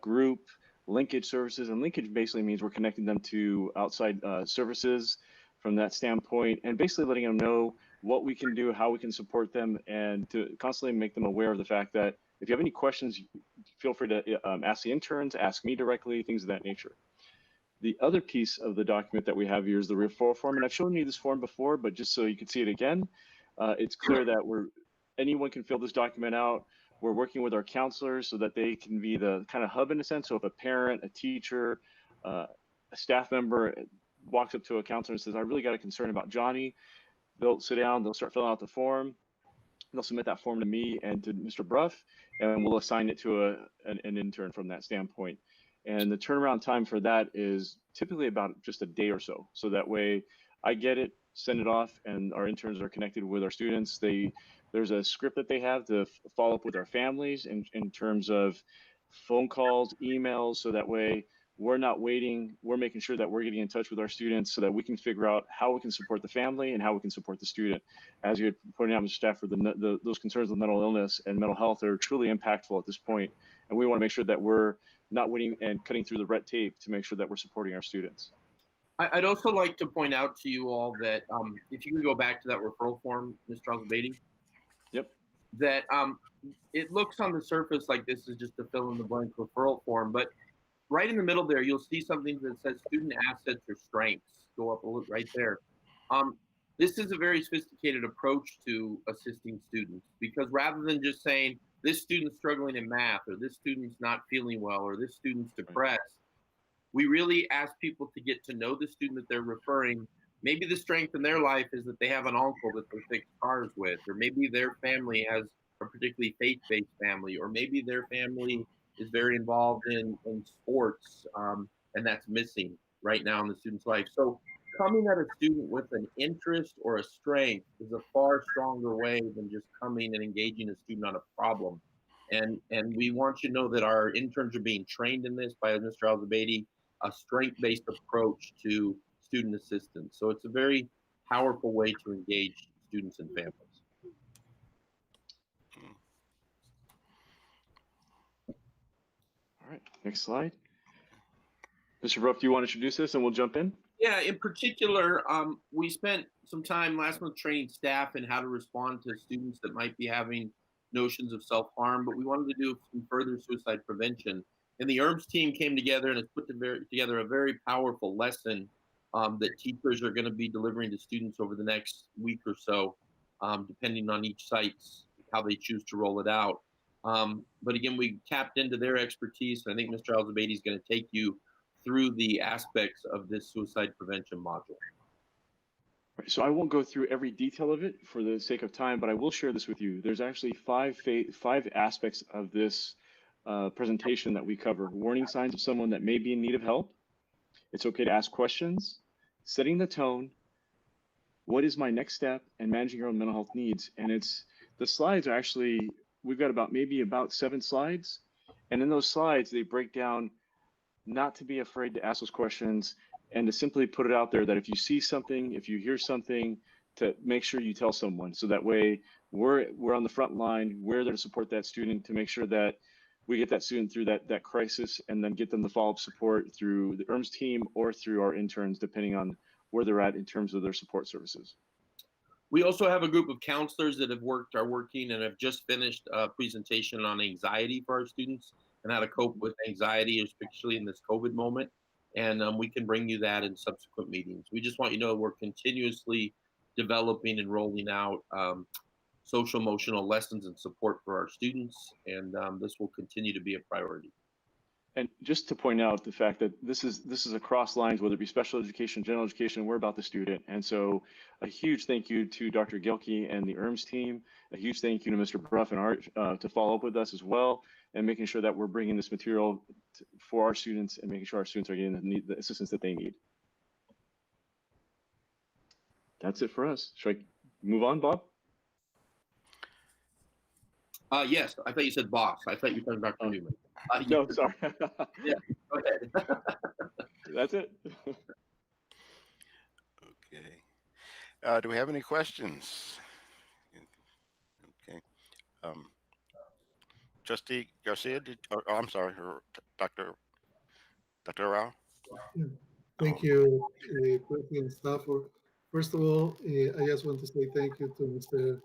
group, linkage services. And linkage basically means we're connecting them to outside services from that standpoint, and basically letting them know what we can do, how we can support them, and to constantly make them aware of the fact that If you have any questions, feel free to ask the interns, ask me directly, things of that nature. The other piece of the document that we have here is the referral form, and I've shown you this form before, but just so you can see it again, it's clear that anyone can fill this document out. We're working with our counselors so that they can be the kind of hub in a sense. So if a parent, a teacher, a staff member walks up to a counselor and says, I really got a concern about Johnny, they'll sit down, they'll start filling out the form. They'll submit that form to me and to Mr. Bruff, and we'll assign it to an intern from that standpoint. And the turnaround time for that is typically about just a day or so. So that way I get it, send it off, and our interns are connected with our students. There's a script that they have to follow up with our families in terms of phone calls, emails, so that way we're not waiting. We're making sure that we're getting in touch with our students so that we can figure out how we can support the family and how we can support the student. As you had pointed out, Mr. Stafford, those concerns with mental illness and mental health are truly impactful at this point. And we want to make sure that we're not waiting and cutting through the red tape to make sure that we're supporting our students. I'd also like to point out to you all that if you can go back to that referral form, Mr. Al-Zubaidi. Yep. That it looks on the surface like this is just a fill in the blank referral form, but right in the middle there, you'll see something that says student assets or strengths. Go up a little right there. This is a very sophisticated approach to assisting students, because rather than just saying this student's struggling in math, or this student's not feeling well, or this student's depressed, we really ask people to get to know the student that they're referring. Maybe the strength in their life is that they have an uncle that they fix cars with, or maybe their family has a particularly faith-based family, or maybe their family is very involved in sports, and that's missing right now in the student's life. So coming at a student with an interest or a strength is a far stronger way than just coming and engaging a student on a problem. And we want you to know that our interns are being trained in this by Mr. Al-Zubaidi, a strength-based approach to student assistance. So it's a very powerful way to engage students and families. All right, next slide. Mr. Ruff, do you want to introduce this and we'll jump in? Yeah, in particular, we spent some time last month training staff in how to respond to students that might be having notions of self-harm, but we wanted to do some further suicide prevention. And the ERMS team came together and has put together a very powerful lesson that teachers are going to be delivering to students over the next week or so, depending on each site's how they choose to roll it out. But again, we tapped into their expertise, and I think Mr. Al-Zubaidi is going to take you through the aspects of this suicide prevention module. Right, so I won't go through every detail of it for the sake of time, but I will share this with you. There's actually five aspects of this presentation that we cover. Warning signs of someone that may be in need of help. It's okay to ask questions, setting the tone, what is my next step, and managing your own mental health needs. And the slides are actually, we've got about 7 slides. And in those slides, they break down not to be afraid to ask those questions and to simply put it out there that if you see something, if you hear something, to make sure you tell someone. So that way we're on the front line, we're there to support that student, to make sure that we get that student through that crisis, and then get them the follow-up support through the ERMS team or through our interns, depending on where they're at in terms of their support services. We also have a group of counselors that are working and have just finished a presentation on anxiety for our students and how to cope with anxiety, especially in this COVID moment. And we can bring you that in subsequent meetings. We just want you to know we're continuously developing and rolling out social emotional lessons and support for our students. And this will continue to be a priority. And just to point out the fact that this is across lines, whether it be special education, general education, we're about the student. And so a huge thank you to Dr. Gilkey and the ERMS team. A huge thank you to Mr. Bruff and Art to follow up with us as well, and making sure that we're bringing this material for our students and making sure our students are getting the assistance that they need. That's it for us. Should I move on, Bob? Yes, I thought you said boss. I thought you were talking about Dr. Newman. No, sorry. Yeah, go ahead. That's it. Okay. Do we have any questions? Okay. Trustee Garcia, I'm sorry, Dr. Rao. Yeah. Thank you, President Stafford. First of all, I just want to say thank you to Mr.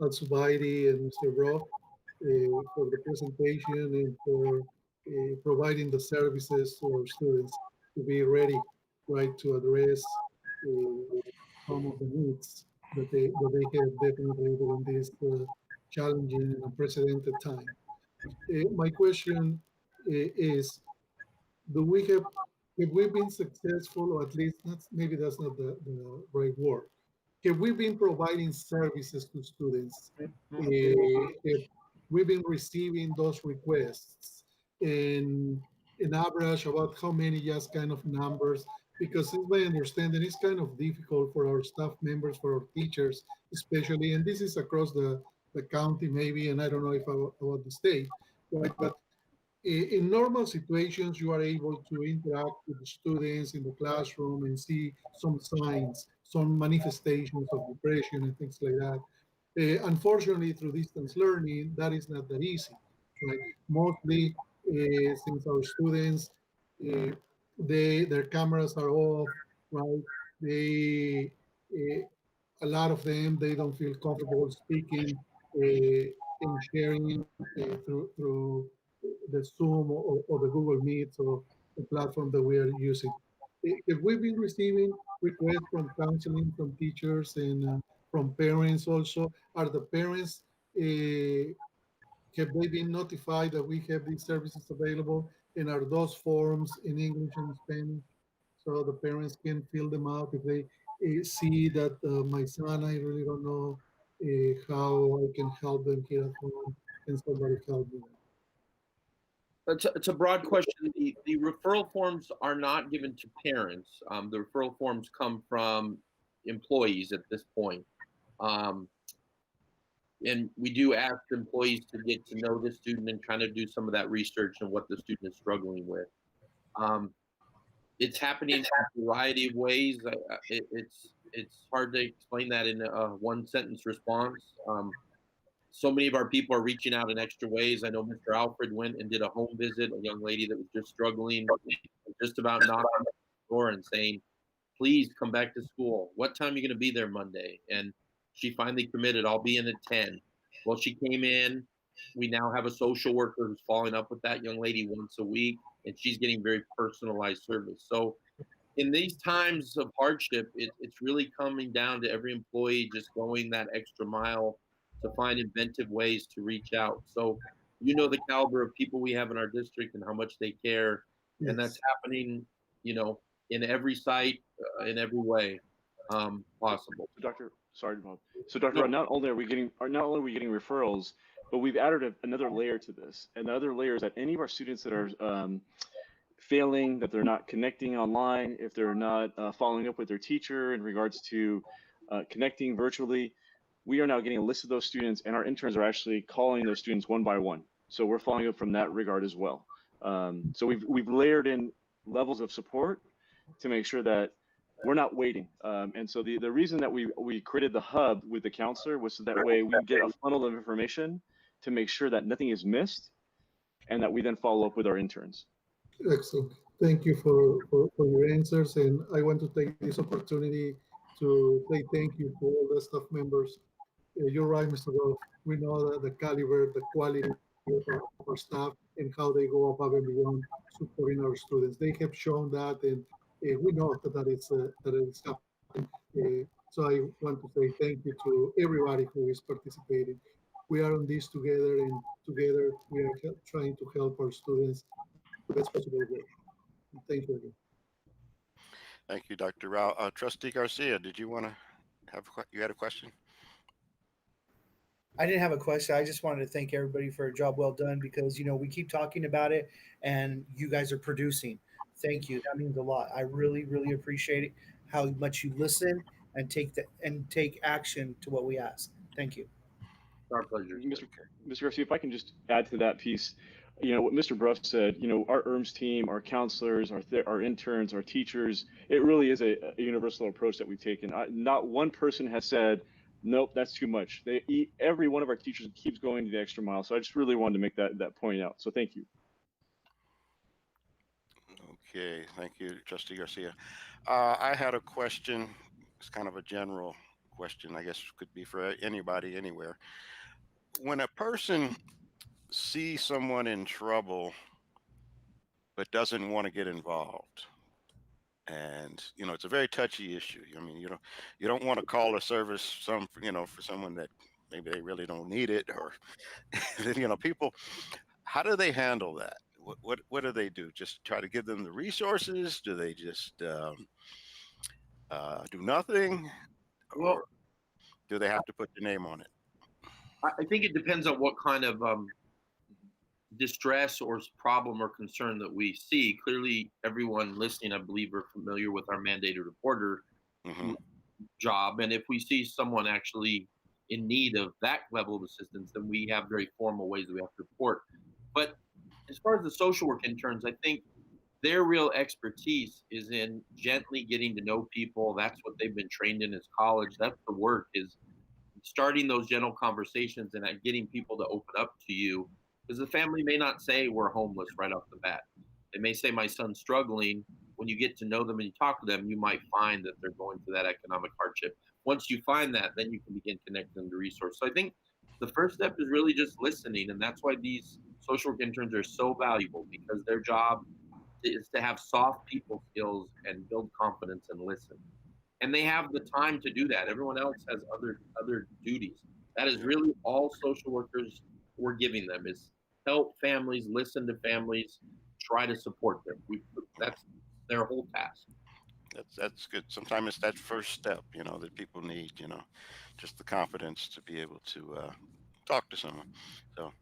Al-Zubaidi and Mr. Roth for the presentation and for providing the services to our students to be ready, right, to address some of the needs that they have definitely during this challenging and unprecedented time. My question is, do have we been successful, or at least maybe that's not the right word. Have we been providing services to students? Have we been receiving those requests? And an average about how many, just kind of numbers, because it's my understanding it's kind of difficult for our staff members, for our teachers, especially, and this is across the county maybe, and I don't know if about the state, right? But in normal situations, you are able to interact with the students in the classroom and see some signs, some manifestations of depression and things like that. Unfortunately, through distance learning, that is not that easy. Right? Mostly, since our students, their cameras are off, right? They a lot of them they don't feel comfortable speaking and sharing through the Zoom or the Google Meet or the platform that we are using. If we've been receiving requests from counseling, from teachers, and from parents also, are the parents, have they been notified that we have these services available? And are those forms in English and Spanish so the parents can fill them out if they see that my son, I really don't know how I can help them here at home, and somebody help me? It's a broad question. The referral forms are not given to parents. The referral forms come from employees at this point. And we do ask employees to get to know the student and kind of do some of that research on what the student is struggling with. It's happening in a variety of ways. It's hard to explain that in a one sentence response. So many of our people are reaching out in extra ways. I know Mr. Alfred went and did a home visit, a young lady that was just struggling, just about knocking on the door and saying, please come back to school. What time are you going to be there Monday? And she finally committed, I'll be in at 10. Well, she came in. We now have a social worker who's following up with that young lady once a week, and she's getting very personalized service. So in these times of hardship, it's really coming down to every employee just going that extra mile to find inventive ways to reach out. So you know the caliber of people we have in our district and how much they care. Yes. And that's happening, in every site, in every way possible. Sorry, Bob. So Dr. Not only are we getting referrals, but we've added another layer to this. And the other layer is that any of our students that are failing, that they're not connecting online, if they're not following up with their teacher in regards to connecting virtually, we are now getting a list of those students, and our interns are actually calling those students one by one. So we're following up from that regard as well. So we've layered in levels of support to make sure that we're not waiting. And so the reason that we created the hub with the counselor was so that way we get a funnel of information to make sure that nothing is missed, and that we then follow up with our interns. Excellent. Thank you for your answers. And I want to take this opportunity to say thank you to all the staff members. You're right, Mr. Rose. We know that the caliber, the quality of our staff, and how they go above and beyond supporting our students. They have shown that, and we know that it's happening. So I want to say thank you to everybody who is participating. We are on this together, and together we are trying to help our students the best possible way. Thank you again. Thank you, Dr. Rao. Trustee Garcia, did you want to you had a question? I didn't have a question. I just wanted to thank everybody for a job well done, because we keep talking about it and you guys are producing. Thank you. That means a lot. I really, really appreciate it, how much you listen and take action to what we ask. Thank you. Our pleasure. Mr. Garcia, if I can just add to that piece, what Mr. Bruff said, our ERMS team, our counselors, our interns, our teachers, it really is a universal approach that we've taken. Not one person has said, nope, that's too much. Every one of our teachers keeps going the extra mile. So I just really wanted to make that point out. So thank you. Okay, thank you, Trustee Garcia. I had a question. It's kind of a general question, I guess could be for anybody, anywhere. When a person see someone in trouble but doesn't want to get involved. And it's a very touchy issue. I mean, you don't want to call a service for someone that maybe they really don't need it, or people. How do they handle that? What do they do? Just try to give them the resources? Do they just do nothing, Well, or do they have to put their name on it? I think it depends on what kind of distress or problem or concern that we see. Clearly, everyone listening, I believe, are familiar with our mandated reporter job. And if we see someone actually in need of that level of assistance, then we have very formal ways that we have to report. But as far as the social work interns, I think their real expertise is in gently getting to know people. That's what they've been trained in as college. That's the work, is starting those gentle conversations and getting people to open up to you. Because the family may not say we're homeless right off the bat. They may say my son's struggling. When you get to know them and you talk to them, you might find that they're going through that economic hardship. Once you find that, then you can begin connecting them to resources. So I think the first step is really just listening. And that's why these social work interns are so valuable, because their job is to have soft people skills and build confidence and listen. And they have the time to do that. Everyone else has other duties. That is really all social workers we're giving them, is help families, listen to families, try to support them. That's their whole task. That's good. Sometimes it's that first step, that people need, just the confidence to be able to talk to someone. So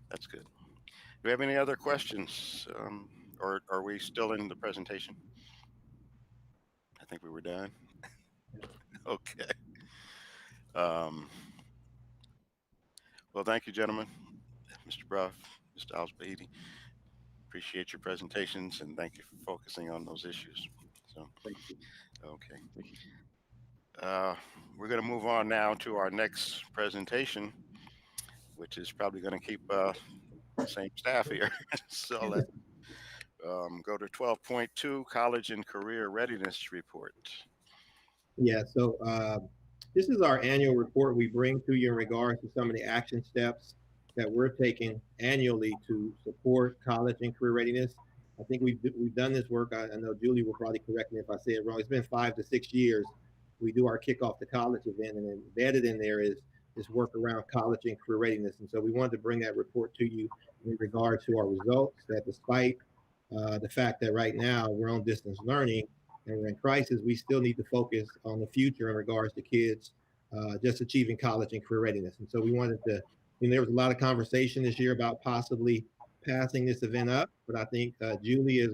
that's good. Do we have any other questions? Or are we still in the presentation? I think we were done. Okay. Well, thank you, gentlemen. Mr. Bruff, Mr. Alsbahidi. Appreciate your presentations, and thank you for focusing on those issues. So, thank you. Okay. We're going to move on now to our next presentation, which is probably going to keep the same staff here. So let's go to 12.2, College and Career Readiness Report. Yeah, so this is our annual report we bring to you in regards to some of the action steps that we're taking annually to support college and career readiness. I think we've done this work. I know Julie will probably correct me if I say it wrong. It's been 5 to 6 years. We do our kickoff to college event, and embedded in there is this work around college and career readiness. And so we wanted to bring that report to you in regard to our results, that despite the fact that right now we're on distance learning and we're in crisis, we still need to focus on the future in regards to kids just achieving college and career readiness. And so we wanted to, there was a lot of conversation this year about possibly passing this event up, but I think Julie is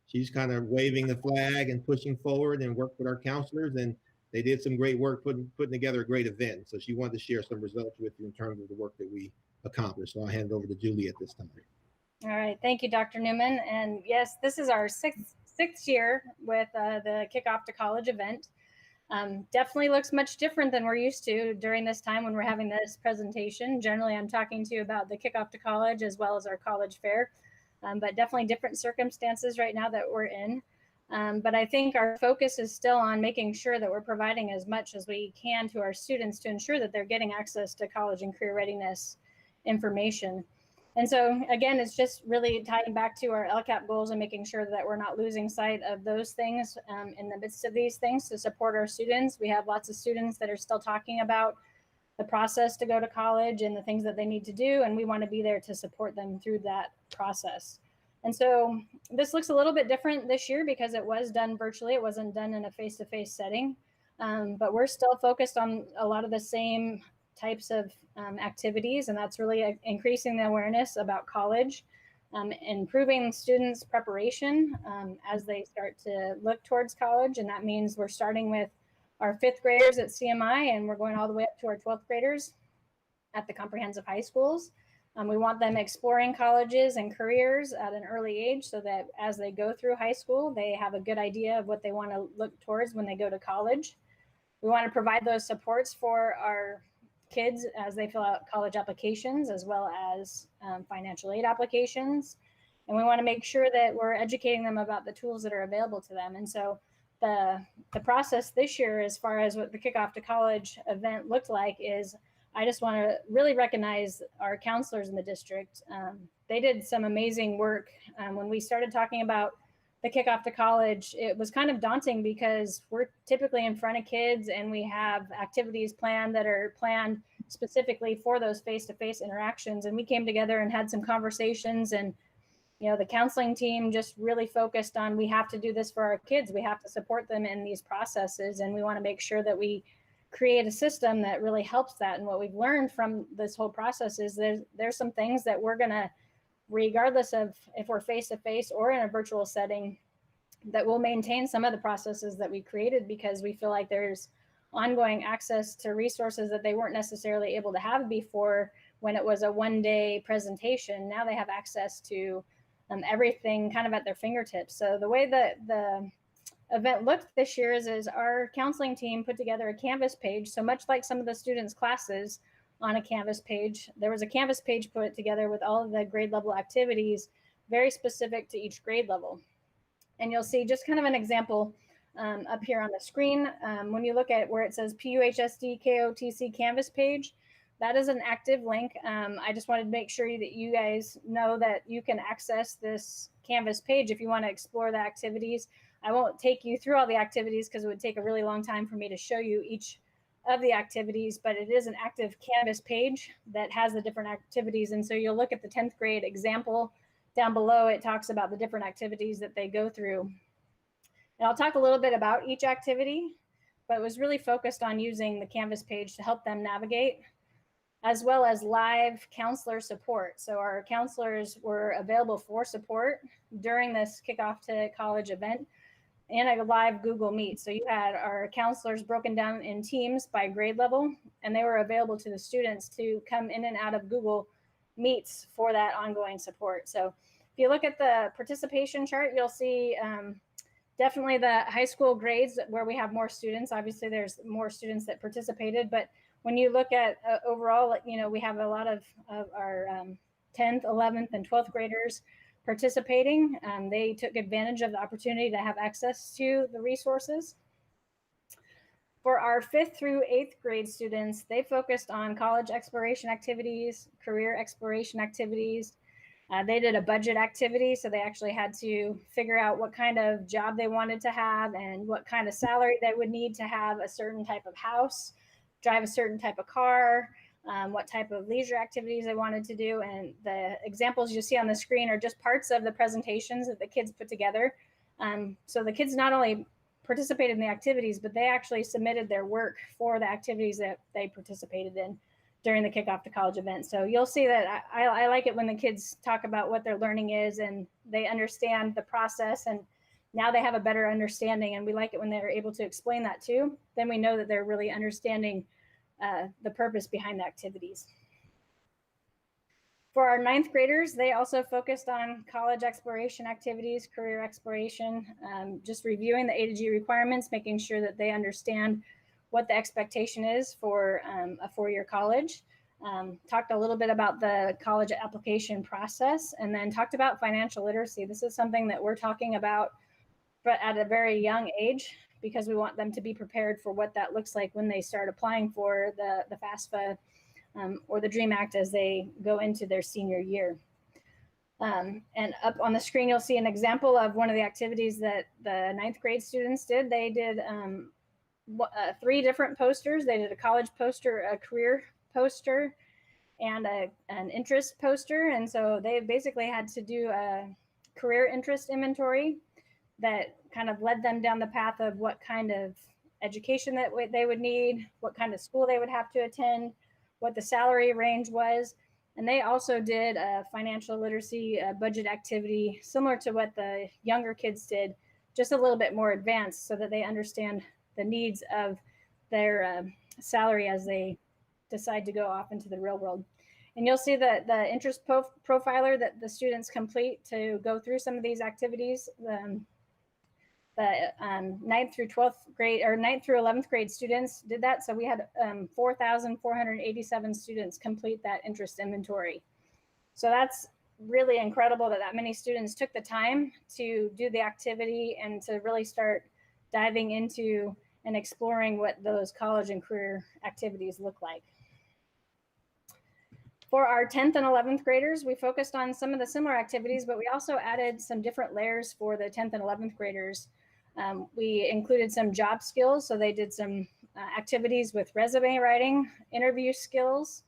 she's kind of waving the flag and pushing forward and worked with our counselors, and they did some great work putting together a great event. So she wanted to share some results with you in terms of the work that we accomplished. So I'll hand it over to Julie at this time. All right, thank you, Dr. Newman. And yes, this is our sixth year with the Kickoff to College event. Definitely looks much different than we're used to during this time when we're having this presentation. Generally, I'm talking to you about the Kickoff to College as well as our college fair, but definitely different circumstances right now that we're in. But I think our focus is still on making sure that we're providing as much as we can to our students to ensure that they're getting access to college and career readiness information. And so again, it's just really tying back to our LCAP goals and making sure that we're not losing sight of those things in the midst of these things to support our students. We have lots of students that are still talking about the process to go to college and the things that they need to do, and we want to be there to support them through that process. And so this looks a little bit different this year because it was done virtually. It wasn't done in a face-to-face setting, but we're still focused on a lot of the same types of activities, and that's really increasing the awareness about college, improving students' preparation as they start to look towards college. And that means we're starting with our 5th graders at CMI, and we're going all the way up to our 12th graders at the comprehensive high schools. We want them exploring colleges and careers at an early age so that as they go through high school, they have a good idea of what they want to look towards when they go to college. We want to provide those supports for our kids as they fill out college applications as well as financial aid applications. And we want to make sure that we're educating them about the tools that are available to them. And so the process this year, as far as what the Kickoff to College event looked like, is I just want to really recognize our counselors in the district. They did some amazing work. When we started talking about the kickoff to college, it was kind of daunting because we're typically in front of kids and we have activities planned that are planned specifically for those face-to-face interactions. And we came together and had some conversations, and the counseling team just really focused on, we have to do this for our kids. We have to support them in these processes, and we want to make sure that we create a system that really helps that. And what we've learned from this whole process is there's some things that we're going to, regardless of if we're face-to-face or in a virtual setting, that we'll maintain some of the processes that we created, because we feel like there's ongoing access to resources that they weren't necessarily able to have before when it was a one-day presentation. Now they have access to everything kind of at their fingertips. So the way that the event looked this year is our counseling team put together a Canvas page. So much like some of the students' classes on a Canvas page, there was a Canvas page put together with all of the grade level activities, very specific to each grade level. And you'll see just kind of an example up here on the screen. When you look at where it says PUHSD KOTC Canvas page, that is an active link. I just wanted to make sure that you guys know that you can access this Canvas page if you want to explore the activities. I won't take you through all the activities because it would take a really long time for me to show you each of the activities, but it is an active Canvas page that has the different activities. And so you'll look at the 10th grade example down below. It talks about the different activities that they go through. And I'll talk a little bit about each activity, but it was really focused on using the Canvas page to help them navigate, as well as live counselor support. So our counselors were available for support during this kickoff to college event and a live Google Meet. So you had our counselors broken down in teams by grade level, and they were available to the students to come in and out of Google Meets for that ongoing support. So if you look at the participation chart, you'll see definitely the high school grades where we have more students. Obviously, there's more students that participated, but when you look at overall, we have a lot of our 10th, 11th, and 12th graders participating. They took advantage of the opportunity to have access to the resources. For our 5th through 8th grade students, they focused on college exploration activities, career exploration activities. They did a budget activity, so they actually had to figure out what kind of job they wanted to have and what kind of salary they would need to have a certain type of house, drive a certain type of car, what type of leisure activities they wanted to do. And the examples you see on the screen are just parts of the presentations that the kids put together. So the kids not only participated in the activities, but they actually submitted their work for the activities that they participated in during the kickoff to college event. So you'll see that I like it when the kids talk about what their learning is and they understand the process, and now they have a better understanding. And we like it when they're able to explain that too. Then we know that they're really understanding the purpose behind the activities. For our 9th graders, they also focused on college exploration activities, career exploration, just reviewing the A to G requirements, making sure that they understand what the expectation is for a 4-year college. Talked a little bit about the college application process, and then talked about financial literacy. This is something that we're talking about, but at a very young age, because we want them to be prepared for what that looks like when they start applying for the FAFSA or the DREAM Act as they go into their senior year. And up on the screen, you'll see an example of one of the activities that the 9th grade students did. They did 3 different posters. They did a college poster, a career poster, and an interest poster. And so they basically had to do a career interest inventory that kind of led them down the path of what kind of education that they would need, what kind of school they would have to attend, what the salary range was. And they also did a financial literacy budget activity similar to what the younger kids did, just a little bit more advanced so that they understand the needs of their salary as they decide to go off into the real world. And you'll see that the interest profiler that the students complete to go through some of these activities, the 9th through 12th grade or 9th through 11th grade students did that. So we had 4,487 students complete that interest inventory. So that's really incredible that many students took the time to do the activity and to really start diving into and exploring what those college and career activities look like. For our 10th and 11th graders, we focused on some of the similar activities, but we also added some different layers for the 10th and 11th graders. We included some job skills, so they did some activities with resume writing, interview skills.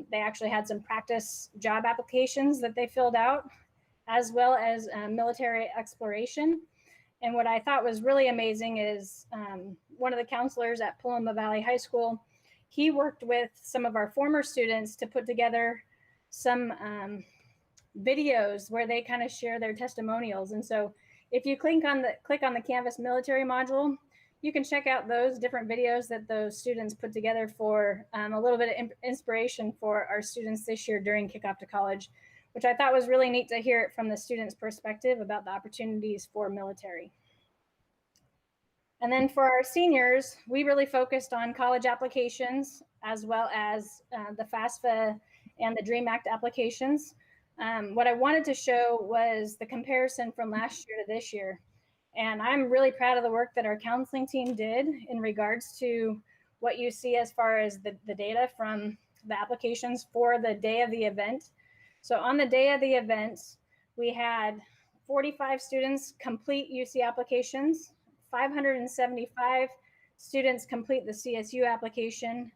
They actually had some practice job applications that they filled out, as well as military exploration. And what I thought was really amazing is one of the counselors at Paloma Valley High School, he worked with some of our former students to put together some videos where they kind of share their testimonials. And so if you click on the Canvas military module, you can check out those different videos that those students put together for a little bit of inspiration for our students this year during kickoff to college, which I thought was really neat to hear it from the students' perspective about the opportunities for military. And then for our seniors, we really focused on college applications as well as the FAFSA and the DREAM Act applications. What I wanted to show was the comparison from last year to this year. And I'm really proud of the work that our counseling team did in regards to what you see as far as the data from the applications for the day of the event. So on the day of the event, we had 45 students complete UC applications, 575 students complete the CSU application,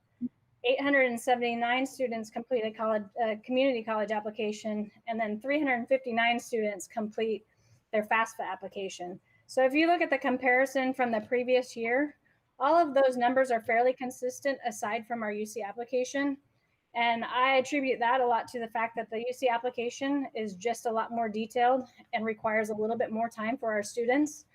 879 students complete a community college application, and then 359 students complete their FAFSA application. So if you look at the comparison from the previous year, all of those numbers are fairly consistent aside from our UC application. And I attribute that a lot to the fact that the UC application is just a lot more detailed and requires a little bit more time for our students.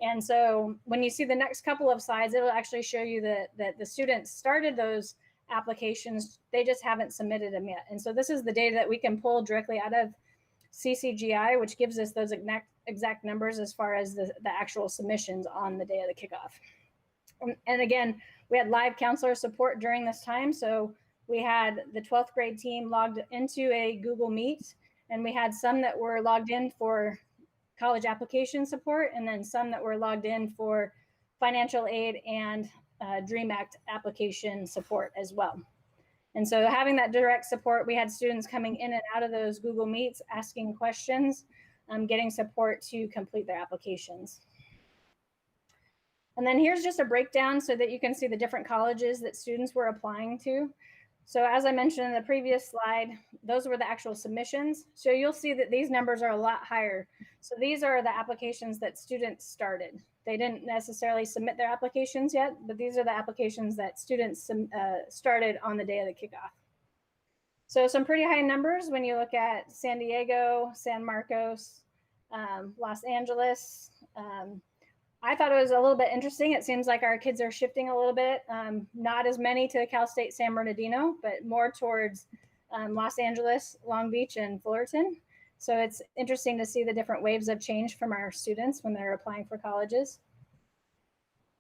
And so when you see the next couple of slides, it'll actually show you that the students started those applications, they just haven't submitted them yet. And so this is the data that we can pull directly out of CCGI, which gives us those exact numbers as far as the actual submissions on the day of the kickoff. And again, we had live counselor support during this time. So we had the 12th grade team logged into a Google Meet, and we had some that were logged in for college application support, and then some that were logged in for financial aid and DREAM Act application support as well. And so having that direct support, we had students coming in and out of those Google Meets, asking questions, getting support to complete their applications. And then here's just a breakdown so that you can see the different colleges that students were applying to. So as I mentioned in the previous slide, those were the actual submissions. So you'll see that these numbers are a lot higher. So these are the applications that students started. They didn't necessarily submit their applications yet, but these are the applications that students started on the day of the kickoff. So some pretty high numbers when you look at San Diego, San Marcos, Los Angeles. I thought it was a little bit interesting. It seems like our kids are shifting a little bit, not as many to Cal State San Bernardino, but more towards Los Angeles, Long Beach, and Fullerton. So it's interesting to see the different waves of change from our students when they're applying for colleges.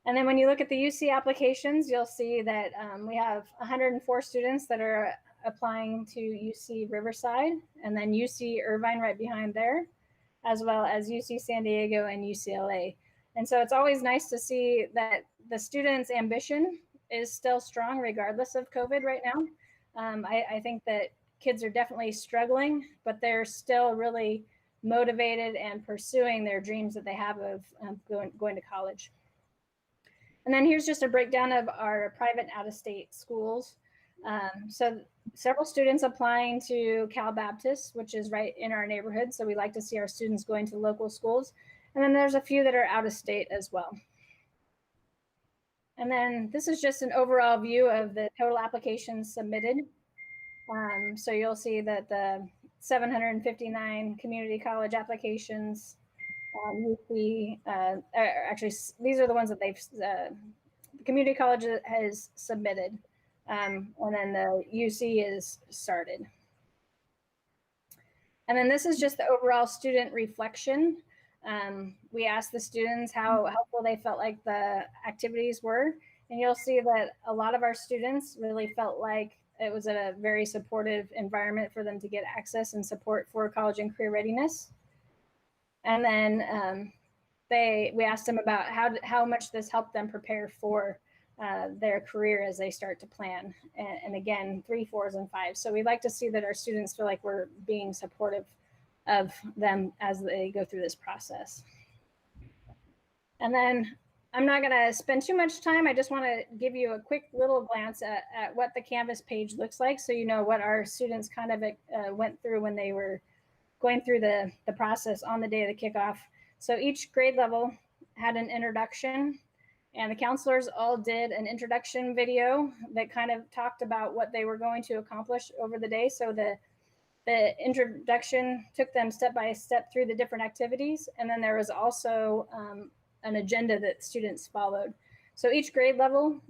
And then when you look at the UC applications, you'll see that we have 104 students that are applying to UC Riverside, and then UC Irvine right behind there, as well as UC San Diego and UCLA. And so it's always nice to see that the students' ambition is still strong regardless of COVID right now. I think that kids are definitely struggling, but they're still really motivated and pursuing their dreams that they have of going to college. And then here's just a breakdown of our private out-of-state schools. So several students applying to Cal Baptist, which is right in our neighborhood. So we like to see our students going to local schools. And then there's a few that are out of state as well. And then this is just an overall view of the total applications submitted. So you'll see that the 759 community college applications, actually, these are the ones that the community college has submitted. And then the UC is started. And then this is just the overall student reflection. We asked the students how helpful they felt like the activities were. And you'll see that a lot of our students really felt like it was a very supportive environment for them to get access and support for college and career readiness. And then we asked them about how much this helped them prepare for their career as they start to plan. And again, 3, 4s, and 5s. So we like to see that our students feel like we're being supportive of them as they go through this process. And then I'm not going to spend too much time. I just want to give you a quick little glance at what the Canvas page looks like, so you know what our students kind of went through when they were going through the process on the day of the kickoff. So each grade level had an introduction, and the counselors all did an introduction video that kind of talked about what they were going to accomplish over the day. So the introduction took them step by step through the different activities. And then there was also an agenda that students followed. So each grade level,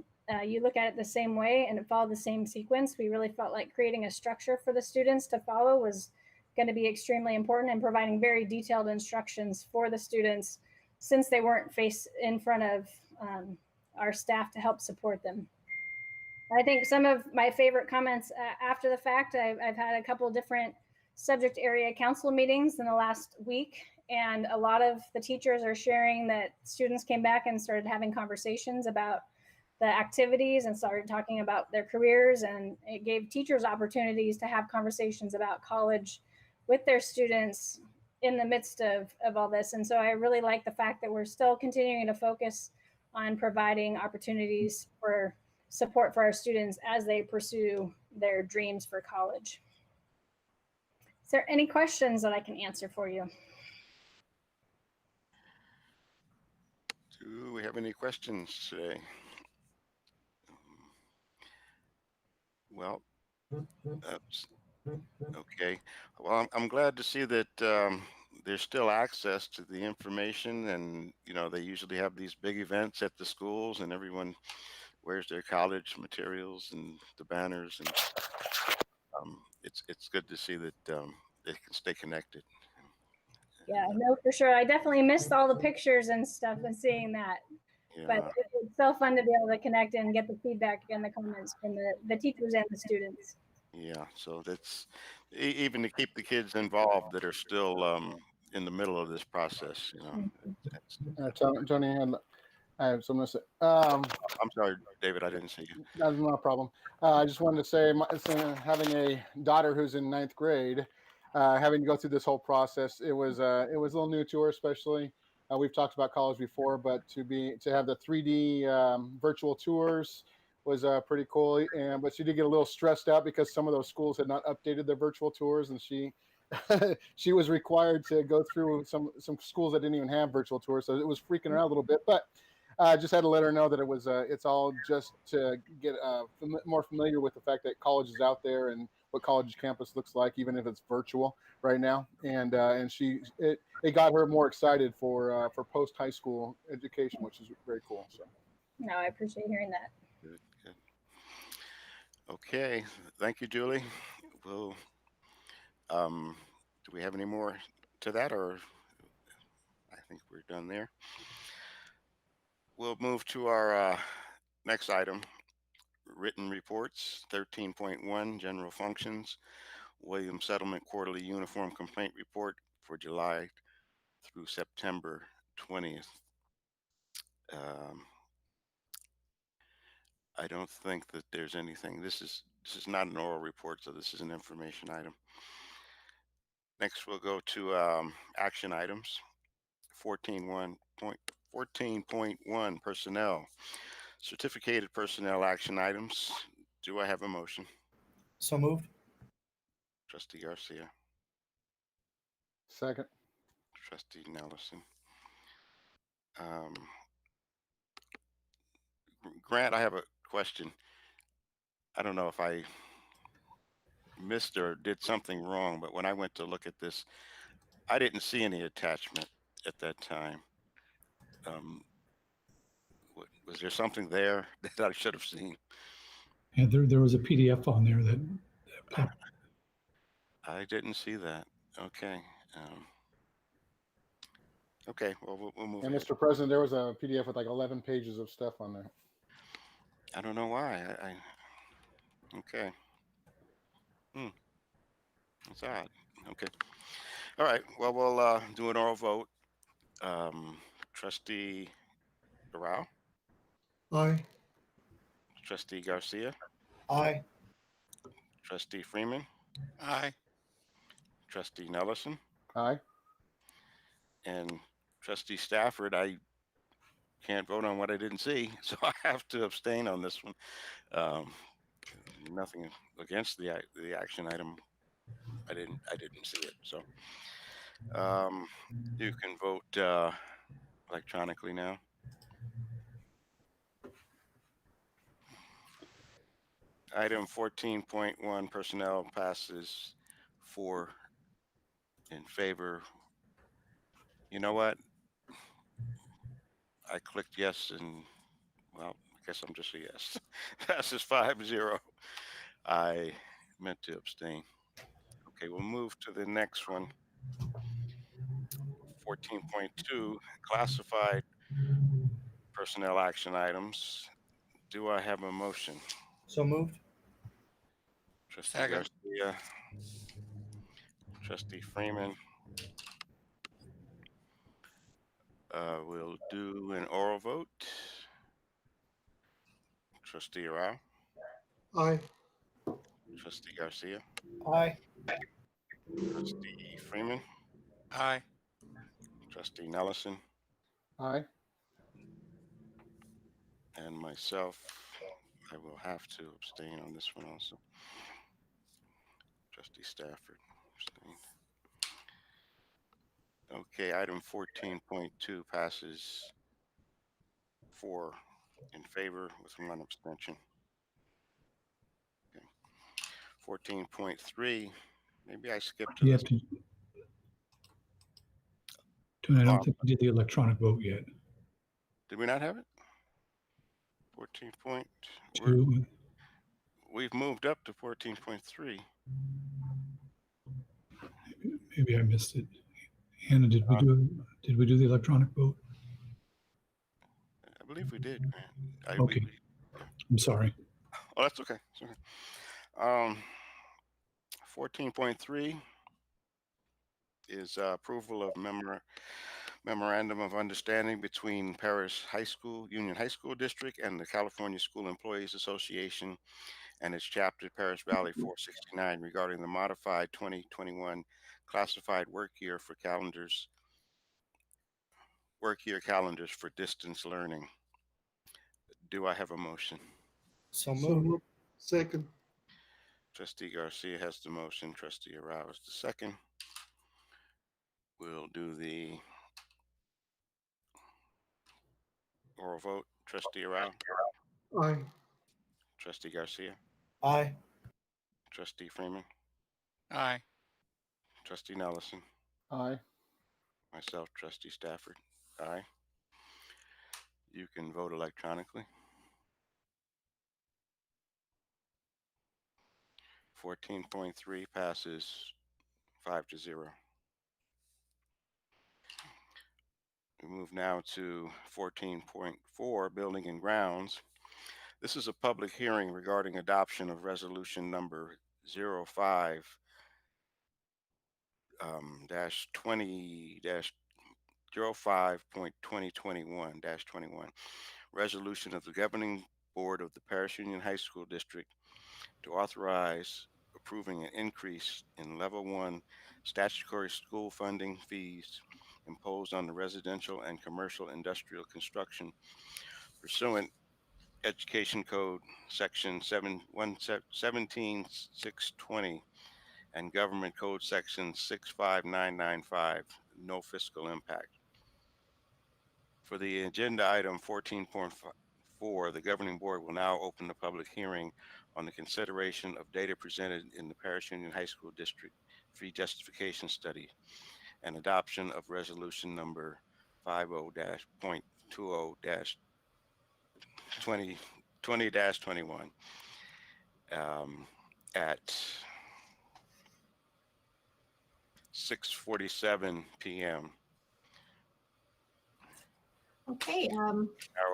you look at it the same way and it followed the same sequence. We really felt like creating a structure for the students to follow was going to be extremely important, and providing very detailed instructions for the students, since they weren't faced in front of our staff to help support them. I think some of my favorite comments after the fact, I've had a couple different subject area council meetings in the last week, and a lot of the teachers are sharing that students came back and started having conversations about the activities and started talking about their careers, and it gave teachers opportunities to have conversations about college with their students in the midst of all this. And so I really like the fact that we're still continuing to focus on providing opportunities for support for our students as they pursue their dreams for college. Is there any questions that I can answer for you? Do we have any questions today? Well, okay. Well, I'm glad to see that there's still access to the information, and they usually have these big events at the schools, and everyone wears their college materials and the banners, and it's good to see that they can stay connected. Yeah, no, for sure. I definitely missed all the pictures and stuff and seeing that. Yeah. But it's so fun to be able to connect and get the feedback and the comments from the teachers and the students. Yeah, so that's even to keep the kids involved that are still in the middle of this process. Tony, and I have something to say. I'm sorry, David, I didn't see you. That's not a problem. I just wanted to say, having a daughter who's in 9th grade, having to go through this whole process, it was a little new to her, especially. We've talked about college before, but to have the 3D virtual tours was pretty cool. But she did get a little stressed out because some of those schools had not updated their virtual tours, and she she was required to go through some schools that didn't even have virtual tours, so it was freaking her out a little bit. But I just had to let her know that it was it's all just to get more familiar with the fact that college is out there and what college campus looks like, even if it's virtual right now. And it got her more excited for post high school education, which is very cool. So no, I appreciate hearing that. Good. Okay, thank you, Julie. We'll do we have any more to that, or I think we're done there. We'll move to our next item, written reports, 13.1, general functions, Williams Settlement Quarterly Uniform Complaint Report for July through September 20th. I don't think that there's anything. This is not an oral report, so this is an information item. Next, we'll go to action items. 14.1 personnel, certificated personnel action items. Do I have a motion? So moved. Trustee Garcia. Second. Trustee Nelson. Grant, I have a question. I don't know if I missed or did something wrong, but when I went to look at this, I didn't see any attachment at that time. Was there something there that I should have seen? Yeah, there was a PDF on there that popped. I didn't see that. Okay. Okay, well, we'll move And ahead. Mr. President, there was a PDF with like 11 pages of stuff on there. I don't know why. Okay. That's odd. Okay. All right. Well, we'll do an oral vote. Trustee Doral? Aye. Trustee Garcia, Aye. Trustee Freeman, Aye. Trustee Nellison, Aye. and Trustee Stafford. I can't vote on what I didn't see, so I have to abstain on this one. Um, Nothing against the action item. I didn't see it, so you can vote electronically now. Item 14.1 personnel passes 4 in favor. You know what? I clicked yes, and well, I guess I'm just a yes. Passes 5-0. I meant to abstain. Okay, we'll move to the next one. 14.2 classified personnel action items. Do I have a motion? So moved. Trustee Second. Garcia, Trustee Freeman. We'll do an oral vote. Trustee Arau, Aye. Trustee Garcia, Aye. Trustee Freeman, Aye. Trustee Nellison, Aye. and myself. I will have to abstain on this one also. Trustee Stafford abstained. Okay, item 14.2 passes 4 in favor with 1 abstention. Okay. 14.3, maybe I skipped to You this. have to, I don't think we did the electronic vote yet. Did we not have it? 14 point. We've moved up to 14.3. Maybe I missed it. Hannah, did we do the electronic vote? I believe we did, Grant. Okay. I'm sorry. Oh, that's okay. It's okay. 14.3 is approval of memorandum of understanding between Perris High School, Union High School District, and the California School Employees Association and its chapter Perris Valley 469 regarding the modified 2021 classified work year calendars for distance learning. Do I have a motion? So moved. Second. Trustee Garcia has the motion. Trustee Arau is the second. We'll do the oral vote. Trustee Arau, Aye. Trustee Garcia, Aye. Trustee Freeman, Aye. Trustee Nellison, Aye. myself, Trustee Stafford. Aye. You can vote electronically. 14.3 passes 5-0. We move now to 14.4, Building and Grounds. This is a public hearing regarding adoption of resolution number 05 05.2021 resolution of the governing board of the Perris Union High School District to authorize approving an increase in level 1 statutory school funding fees imposed on the residential and commercial industrial construction pursuant Education Code Section 17620 and Government Code Section 65995, no fiscal impact. For the agenda item 14.4, the governing board will now open the public hearing on the consideration of data presented in the Perris Union High School District fee justification study and adoption of resolution number 50.20-20-21 at 6:47 p.m. Okay. Are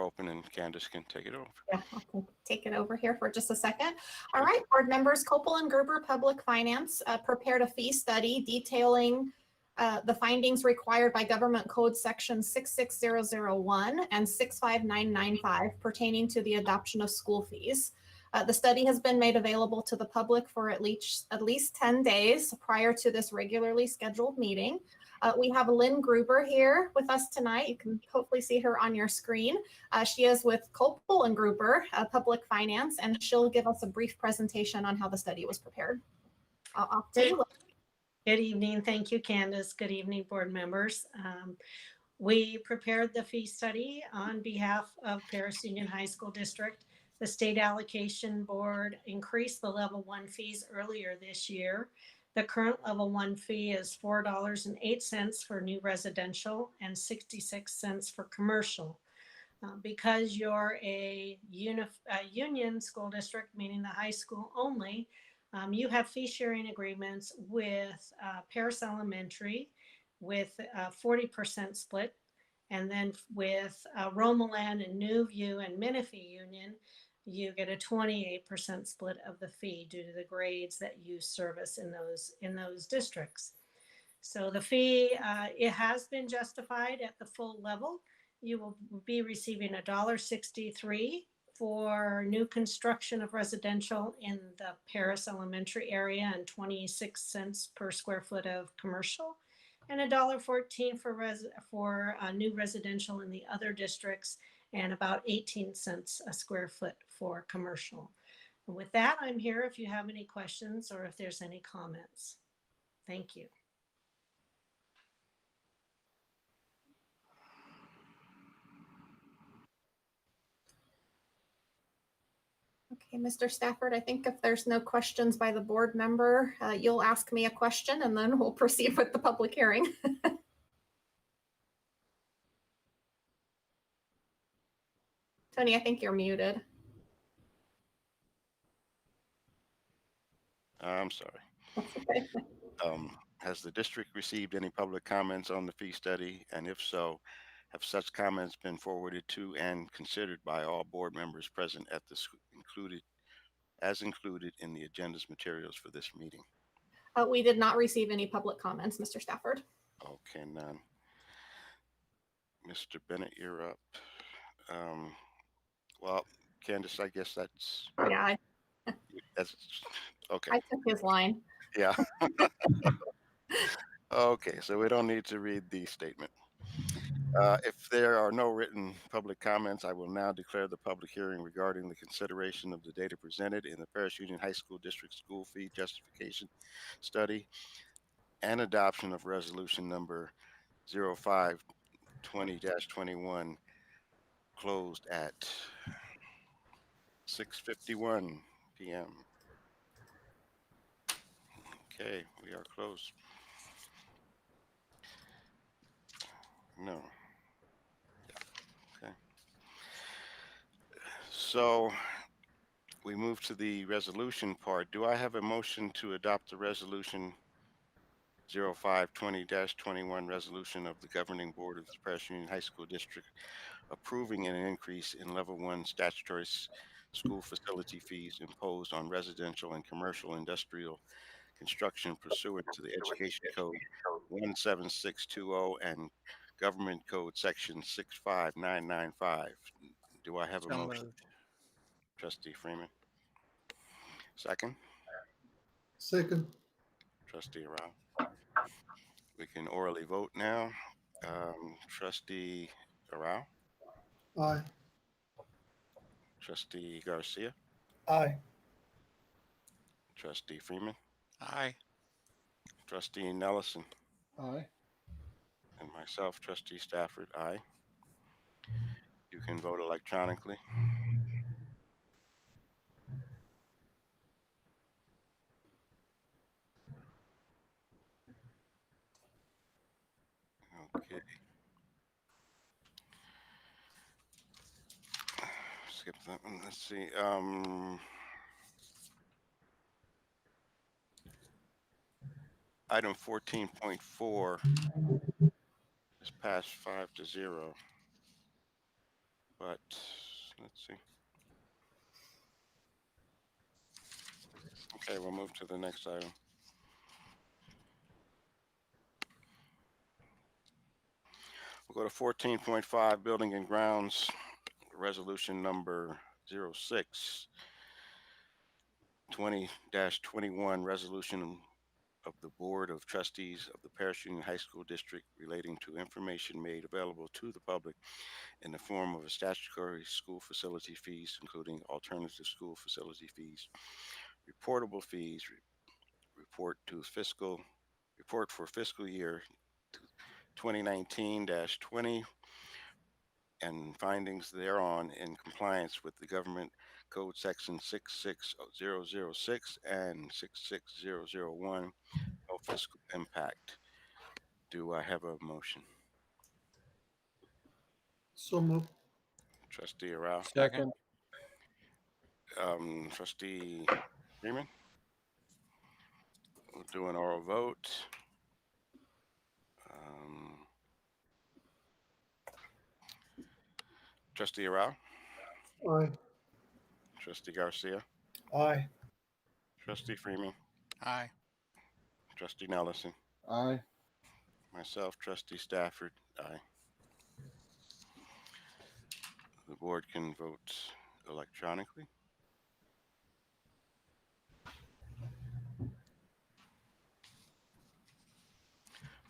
open and Candace can take it over. Yeah, I'll take it over here for just a second. All right, board members, Copel and Gerber Public Finance prepared a fee study detailing The findings required by Government Code Section 66001 and 65995 pertaining to the adoption of school fees. The study has been made available to the public for at least 10 days prior to this regularly scheduled meeting. We have Lynn Gruber here with us tonight. You can hopefully see her on your screen. She is with Copel and Gruber, Public Finance, and she'll give us a brief presentation on how the study was prepared. Off to you. Good evening. Thank you, Candace. Good evening, board members. We prepared the fee study on behalf of Perris Union High School District. The state allocation board increased the level 1 fees earlier this year. The current level 1 fee is $4.08 for new residential and 66 cents for commercial. Because you're a union school district, meaning the high school only, you have fee sharing agreements with Perris Elementary with a 40% split. And then with Romaland and Newview and Menifee Union, you get a 28% split of the fee due to the grades that you service in those districts. So the fee, it has been justified at the full level. You will be receiving $1.63 for new construction of residential in the Perris Elementary area and 26 cents per square foot of commercial, and $1.14 for new residential in the other districts, and about 18 cents a square foot for commercial. And with that, I'm here if you have any questions or if there's any comments. Thank you. Okay, Mr. Stafford, I think if there's no questions by the board member, you'll ask me a question and then we'll proceed with the public hearing. Tony, I think you're muted. I'm sorry. Has the district received any public comments on the fee study? And if so, have such comments been forwarded to and considered by all board members present at this included in the agenda's materials for this meeting? We did not receive any public comments, Mr. Stafford. Okay, none. Mr. Bennett, you're up. Well, Candace, I guess that's okay. I took his line. Yeah. Okay, so we don't need to read the statement. If there are no written public comments, I will now declare the public hearing regarding the consideration of the data presented in the Perris Union High School District School Fee Justification Study and adoption of resolution number 0520-21 closed at 6:51 p.m. Okay, we are closed. No. Okay. So we move to the resolution part. Do I have a motion to adopt the resolution 0520-21 resolution of the governing board of the Perris Union High School District approving an increase in level 1 statutory school facility fees imposed on residential and commercial industrial construction pursuant to the Education Code 17620 and Government Code Section 65995. Do I have a motion? Trustee Freeman. Second. Second. Trustee Rao. We can orally vote now. Trustee Rao. Aye. Trustee Garcia. Aye. Trustee Freeman. Aye. Trustee Nellison. Aye. And myself, Trustee Stafford, aye. You can vote electronically. Okay. Skip that one. Let's see. Item 14.4 is passed 5-0. But let's see. Okay, we'll move to the next item. We'll go to 14.5, Building and Grounds, Resolution number 06, 20-21, Resolution of the Board of Trustees of the Perris Union High School District relating to information made available to the public in the form of a statutory school facility fees, including alternative school facility fees, reportable fees, report for fiscal year 2019-20, and findings thereon in compliance with the Government Code Section 66006 and 66001, no fiscal impact. Do I have a motion? So moved. Trustee Arau? Second. Trustee Freeman? We'll do an oral vote. Trustee Arau? Aye. Trustee Garcia? Aye. Trustee Freeman? Aye. Trustee Nelson? Aye. Myself, Trustee Stafford, aye. The board can vote electronically.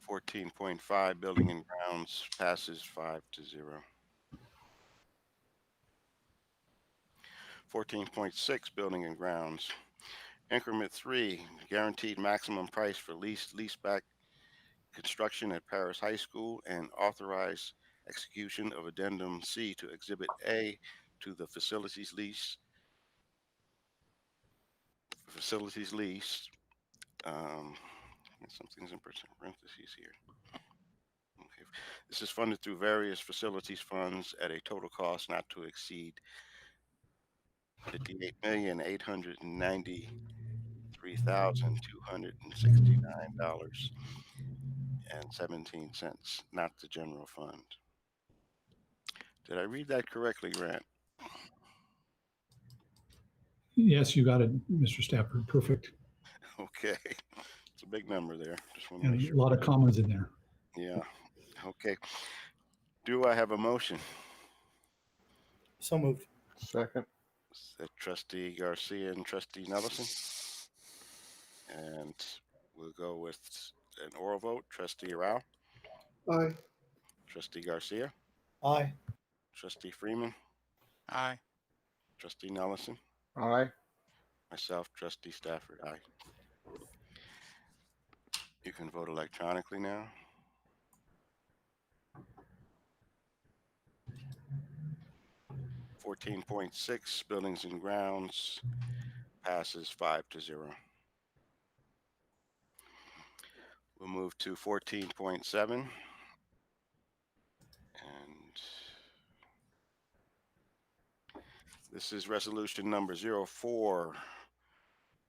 $14.5, Building and Grounds, passes 5-0. 14.6, Building and Grounds, Increment 3, Guaranteed Maximum Price for Leaseback Construction at Perris High School, and authorize execution of Addendum C to Exhibit A to the facilities lease. Something's in parentheses here. Okay. This is funded through various facilities funds at a total cost not to exceed $58,893,269.17, not the general fund. Did I read that correctly, Grant? Yes, you got it, Mr. Stafford. Perfect. Okay. It's a big number there. Just want to And make a sure. lot of commas in there. Yeah. Okay. Do I have a motion? So moved. Second. Trustee Garcia and Trustee Nelson. And we'll go with an oral vote. Trustee Arau? Aye. Trustee Garcia? Aye. Trustee Freeman? Aye. Trustee Nelson? Aye. Myself, Trustee Stafford, aye. You can vote electronically now. $14.6, Buildings and Grounds, passes 5-0. We'll move to 14.7. And this is resolution number 04,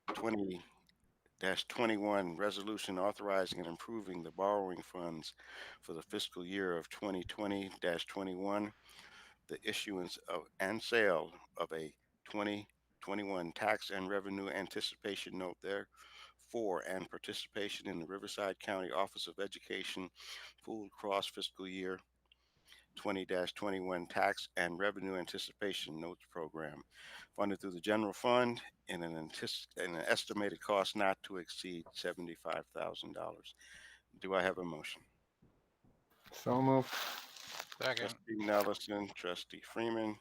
20-21, resolution authorizing and improving the borrowing funds for the fiscal year of 2020-21, the issuance of and sale of a 2021 tax and revenue anticipation note therefore, and participation in the Riverside County Office of Education pooled cross fiscal year 20-21 tax and revenue anticipation notes program, funded through the general fund in an estimated cost not to exceed $75,000. Do I have a motion? So moved. Second. Trustee Nelson, Trustee Freeman.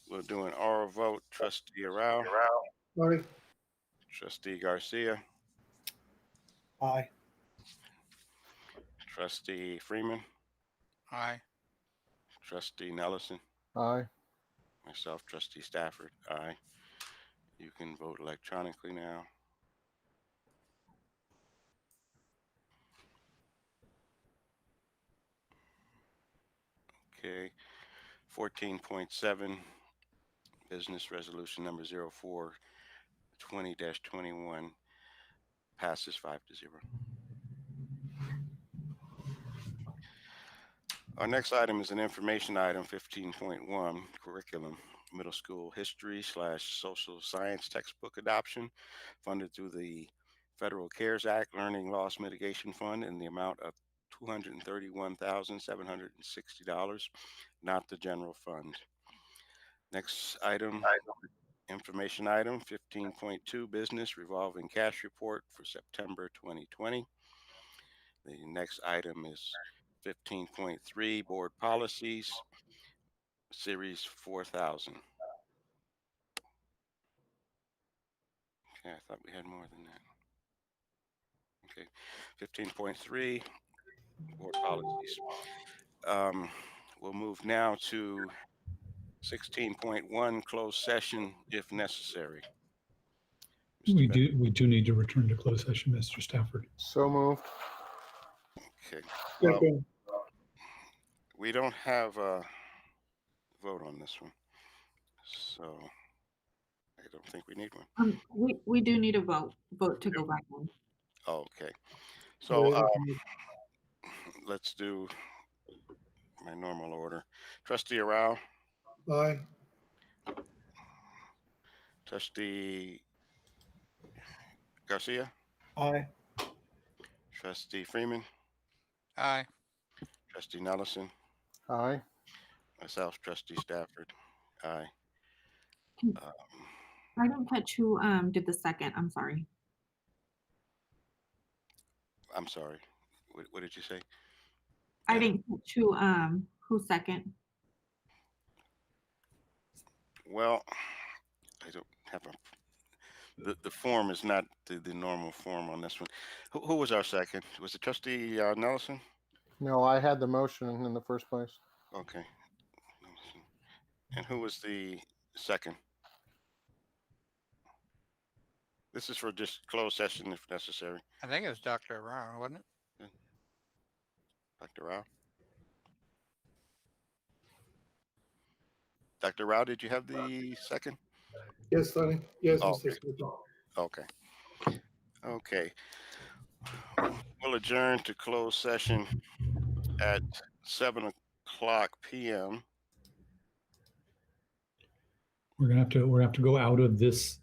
We'll do an oral vote. Trustee Arau. Aye. Trustee Garcia. Aye. Trustee Freeman. Aye. Trustee Nelson. Aye. Myself, Trustee Stafford. Aye. You can vote electronically now. Okay. 14.7, business resolution number 04, 20-21, passes 5-0. Our next item is an information item, 15.1, curriculum, middle school history/social science textbook adoption, funded through the Federal CARES Act Learning Loss Mitigation Fund in the amount of $231,760, not the general fund. Next item, information item 15.2, business revolving cash report for September 2020. The next item is 15.3, board policies, series 4000. Okay, I thought we had more than that. Okay, 15.3, board policies. We'll move now to 16.1, closed session if necessary. We do need to return to closed session, Mr. Stafford. So moved. Okay, well, we don't have a vote on this one, so I don't think we need one. We do need a vote to go back on. Okay, so let's do my normal order. Trustee Arau. Aye. Trustee Garcia. Aye. Trustee Freeman. Aye. Trustee Nelson. Aye. Myself, Trustee Stafford. Aye. I didn't catch who did the second. I'm sorry. I'm sorry. What did you say? I didn't catch who second. Well, I don't have the form is not the normal form on this one. Who was our second? Was it Trustee Nelson? No, I had the motion in the first place. Okay. And who was the second? This is for just closed session if necessary. I think it was Dr. Rao, wasn't it? Dr. Rao? Dr. Rao, did you have the second? Yes, Sonny. Yes, Oh, Mr. Speaker. okay. Okay. We'll adjourn to closed session at 7:00 p.m. We're gonna have to go out of this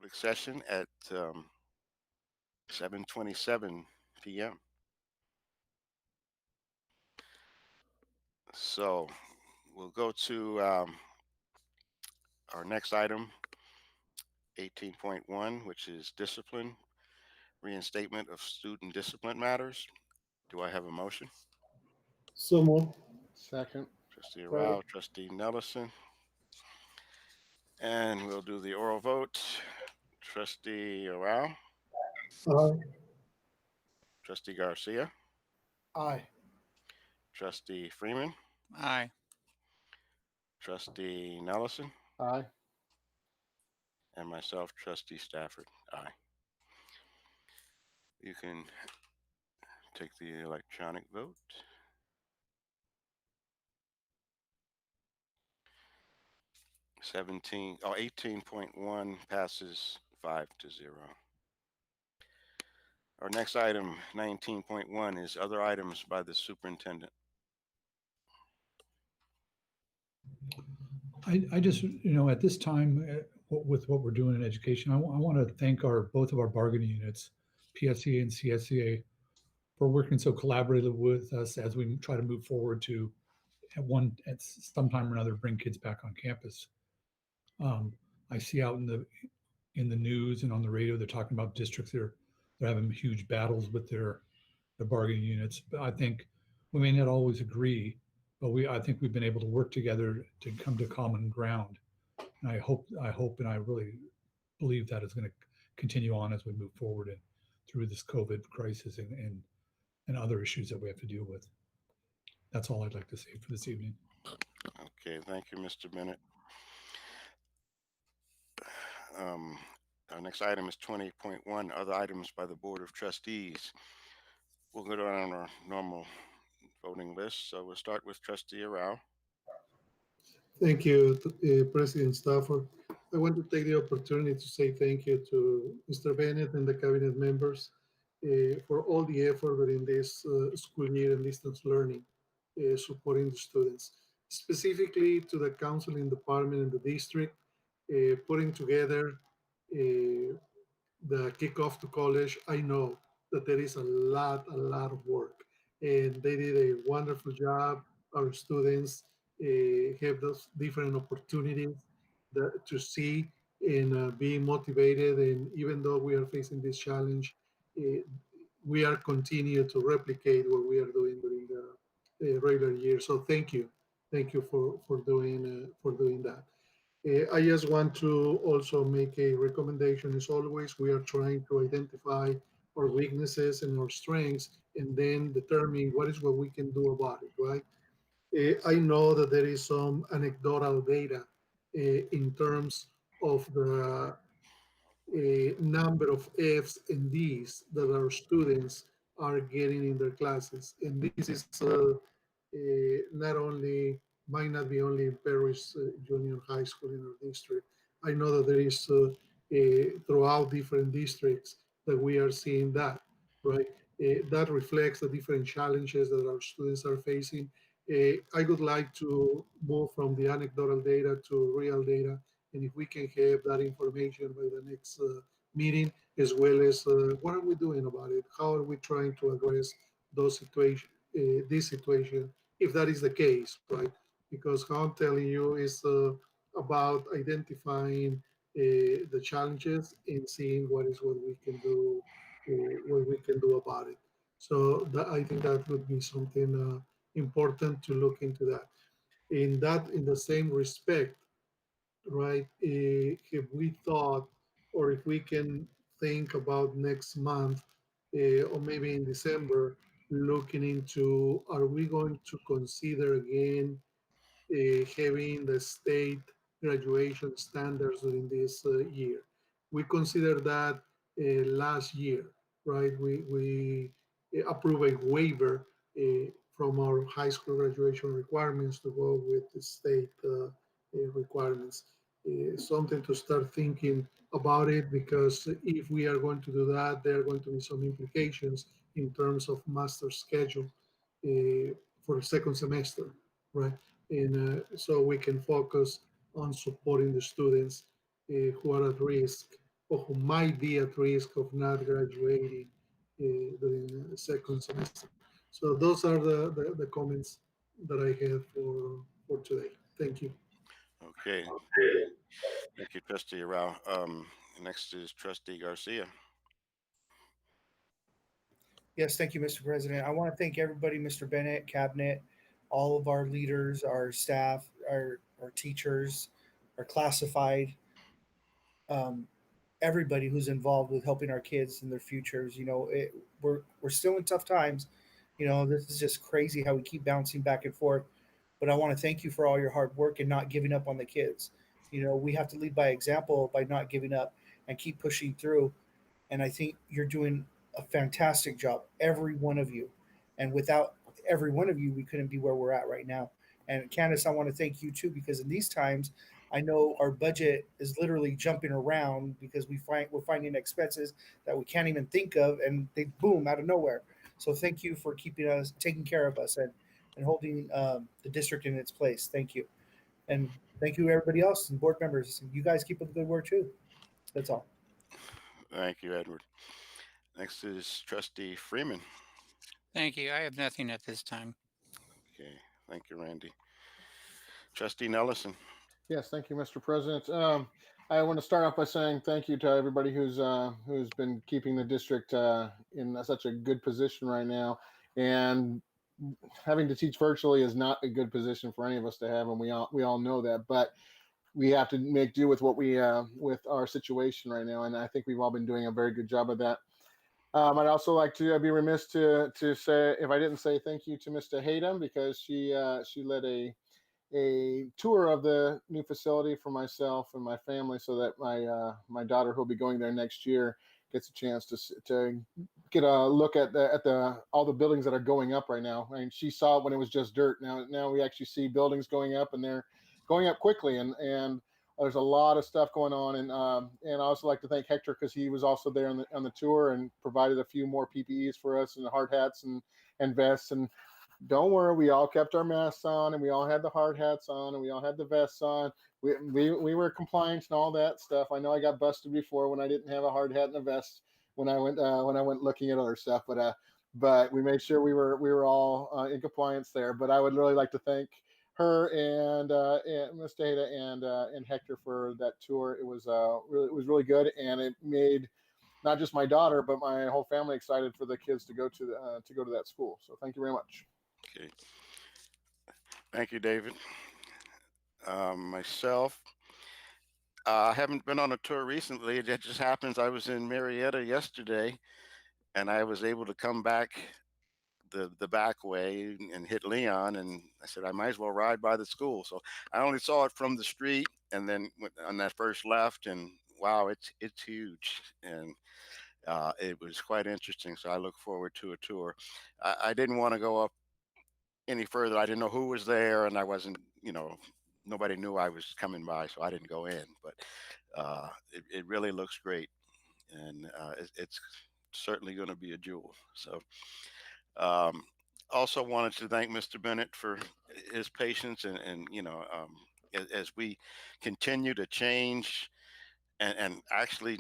public session at 7:27 p.m. So we'll go to our next item, 18.1, which is discipline, reinstatement of student discipline matters. Do I have a motion? So moved. Second. Trustee Rao, Trustee Nelson. And we'll do the oral vote. Trustee Rao, Aye. Trustee Garcia, Aye. Trustee Freeman, Aye. Trustee Nelson, Aye. and myself, Trustee Stafford. Aye. You can take the electronic vote. 18.1 passes 5-0. Our next item, 19.1, is other items by the superintendent. I just, at this time, with what we're doing in education, I want to thank both of our bargaining units, PSCA and CSCA, for working so collaboratively with us as we try to move forward to, at some time or another, bring kids back on campus. I see out in the news and on the radio, they're talking about districts that they're having huge battles with their bargaining units. But I think we may not always agree, but I think we've been able to work together to come to common ground. And I hope, and I really believe that is going to continue on as we move forward and through this COVID crisis and other issues that we have to deal with. That's all I'd like to say for this evening. Okay, thank you, Mr. Bennett. Our next item is 20.1, other items by the Board of Trustees. We'll go down our normal voting list. So we'll start with Trustee Rao. Thank you, President Stafford. I want to take the opportunity to say thank you to Mr. Bennett and the cabinet members for all the effort during this school year in distance learning, supporting the students, specifically to the counseling department in the district, putting together the kickoff to college. I know that there is a lot of work, and they did a wonderful job. Our students have those different opportunities to see and be motivated. And even though we are facing this challenge, we are continue to replicate what we are doing during the regular year. So thank you for doing that. I just want to also make a recommendation. As always, we are trying to identify our weaknesses and our strengths and then determine what we can do about it, right? I know that there is some anecdotal data in terms of the number of F's and D's that our students are getting in their classes. And this is not only, might not be only in Perris Junior High School in our district. I know that there is throughout different districts that we are seeing that, right? That reflects the different challenges that our students are facing. I would like to move from the anecdotal data to real data. And if we can have that information by the next meeting, as well as what are we doing about it? How are we trying to address those situations, this situation, if that is the case, right? Because how I'm telling you is about identifying the challenges and seeing what we can do, about it. So I think that would be something important to look into that. In the same respect, right? If we thought, or if we can think about next month, or maybe in December, looking into, are we going to consider again having the state graduation standards during this year? We considered that last year, right? We approved a waiver from our high school graduation requirements to go with the state requirements. Something to start thinking about it, because if we are going to do that, there are going to be some implications in terms of master schedule for the second semester, right? And so we can focus on supporting the students who are at risk or who might be at risk of not graduating during the second semester. So those are the comments that I have for today. Thank you. Okay. Thank you, Trustee Rao. Next is Trustee Garcia. Yes, thank you, Mr. President. I want to thank everybody, Mr. Bennett, Cabinet, all of our leaders, our staff, our teachers, our classified, um, everybody who's involved with helping our kids and their futures. You know, we're still in tough times. You know, this is just crazy how we keep bouncing back and forth. But I want to thank you for all your hard work and not giving up on the kids. You know, we have to lead by example by not giving up and keep pushing through. And I think you're doing a fantastic job, every one of you. And without every one of you, we couldn't be where we're at right now. And Candace, I want to thank you too, because in these times, I know our budget is literally jumping around because we're finding expenses that we can't even think of, and they boom out of nowhere. So thank you for keeping us, taking care of us, and holding the district in its place. Thank you, and thank you everybody else and board members. You guys keep up the good work too. That's all. Thank you, Edward. Next is Trustee Freeman. Thank you. I have nothing at this time. Okay, thank you, Randy. Trustee Nellison. Yes, thank you, Mr. President. I want to start off by saying thank you to everybody who's been keeping the district in such a good position right now. And having to teach virtually is not a good position for any of us to have, and we all know that. But we have to make do with what we with our situation right now, and I think we've all been doing a very good job of that. I'd also like to be remiss to say, if I didn't say thank you to Mr. Hayden, because she led a tour of the new facility for myself and my family, so that my daughter, who'll be going there next year, gets a chance to get a look at the all the buildings that are going up right now. I mean, she saw it when it was just dirt. Now we actually see buildings going up, and they're going up quickly, and there's a lot of stuff going on. And I also like to thank Hector, because he was also there on the tour and provided a few more PPEs for us, and the hard hats and vests. And don't worry, we all kept our masks on, and we all had the hard hats on, and we all had the vests on. We were compliant and all that stuff. I know I got busted before when I didn't have a hard hat and a vest when I went looking at other stuff, but we made sure we were all in compliance there. But I would really like to thank her and Ms. Data and Hector for that tour. It was really good, and it made not just my daughter but my whole family excited for the kids to go to that school. So thank you very much. Okay. Thank you, David. Myself, I haven't been on a tour recently. It just happens I was in Marietta yesterday, and I was able to come back the back way and hit Leon, and I said I might as well ride by the school. So I only saw it from the street, and then on that first left, and wow, it's huge, and it was quite interesting. So I look forward to a tour. I didn't want to go up any further. I didn't know who was there, and I wasn't, nobody knew I was coming by, so I didn't go in. But it really looks great, and it's certainly going to be a jewel. So also wanted to thank Mr. Bennett for his patience, and as we continue to change and actually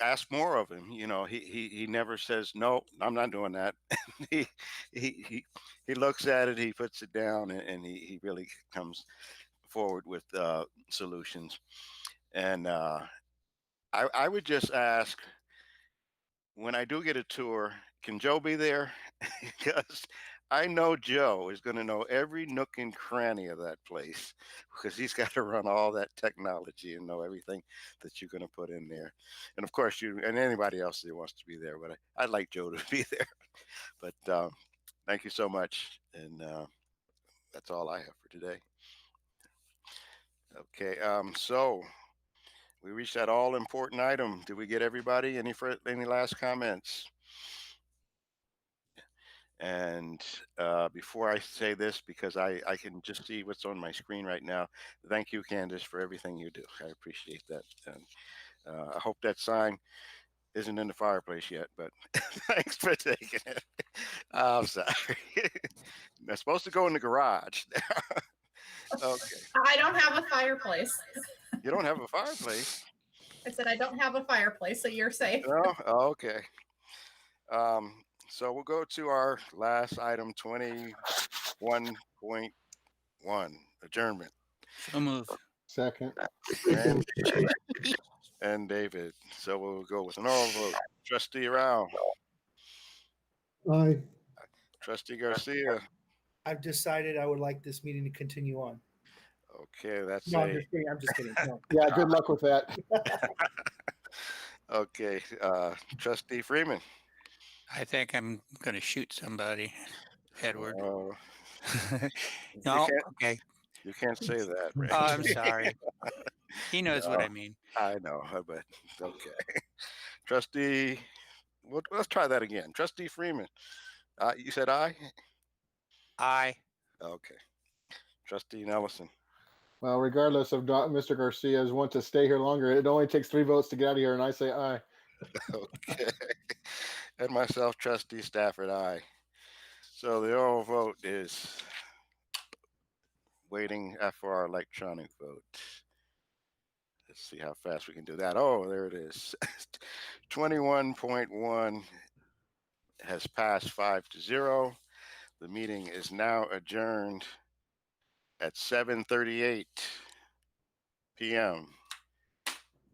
ask more of him. He never says no, I'm not doing that. he he looks at it, he puts it down, and he really comes forward with solutions. And I would just ask, when I do get a tour, can Joe be there? Because I know Joe is going to know every nook and cranny of that place, because he's got to run all that technology and know everything that you're going to put in there. And of course, you and anybody else that wants to be there, but I'd like Joe to be there. But thank you so much. And that's all I have for today. Okay, so we reached that all important item. Did we get everybody? Any last comments? And before I say this, because I can just see what's on my screen right now, thank you, Candace, for everything you do. I appreciate that. And I hope that sign isn't in the fireplace yet, but thanks for taking it. I'm sorry. That's supposed to go in the garage. Okay. I don't have a fireplace. You don't have a fireplace? I said I don't have a fireplace, so you're safe. No? Oh, okay. So we'll go to our last item, 21.1, adjournment. So move. Second. And David. So we'll go with an oral vote. Trustee Rao. Aye. Trustee Garcia. I've decided I would like this meeting to continue on. Okay, that's No, a. I'm just kidding. No. Yeah, good luck with that. Okay, Trustee Freeman. I think I'm going to shoot somebody, Edward. You No, can't- okay. You can't say that, Ray. Oh, I'm sorry. He knows what I mean. I know, but okay. Trustee, let's try that again. Trustee Freeman. You said aye? Aye. Okay. Trustee Nelson. Well, regardless of Mr. Garcia's want to stay here longer, it only takes 3 votes to get out of here, and I say aye. Okay. And myself, Trustee Stafford, aye. So the oral vote is waiting for our electronic vote. Let's see how fast we can do that. Oh, there it is. 21.1 has passed 5-0. The meeting is now adjourned at 7:38 p.m.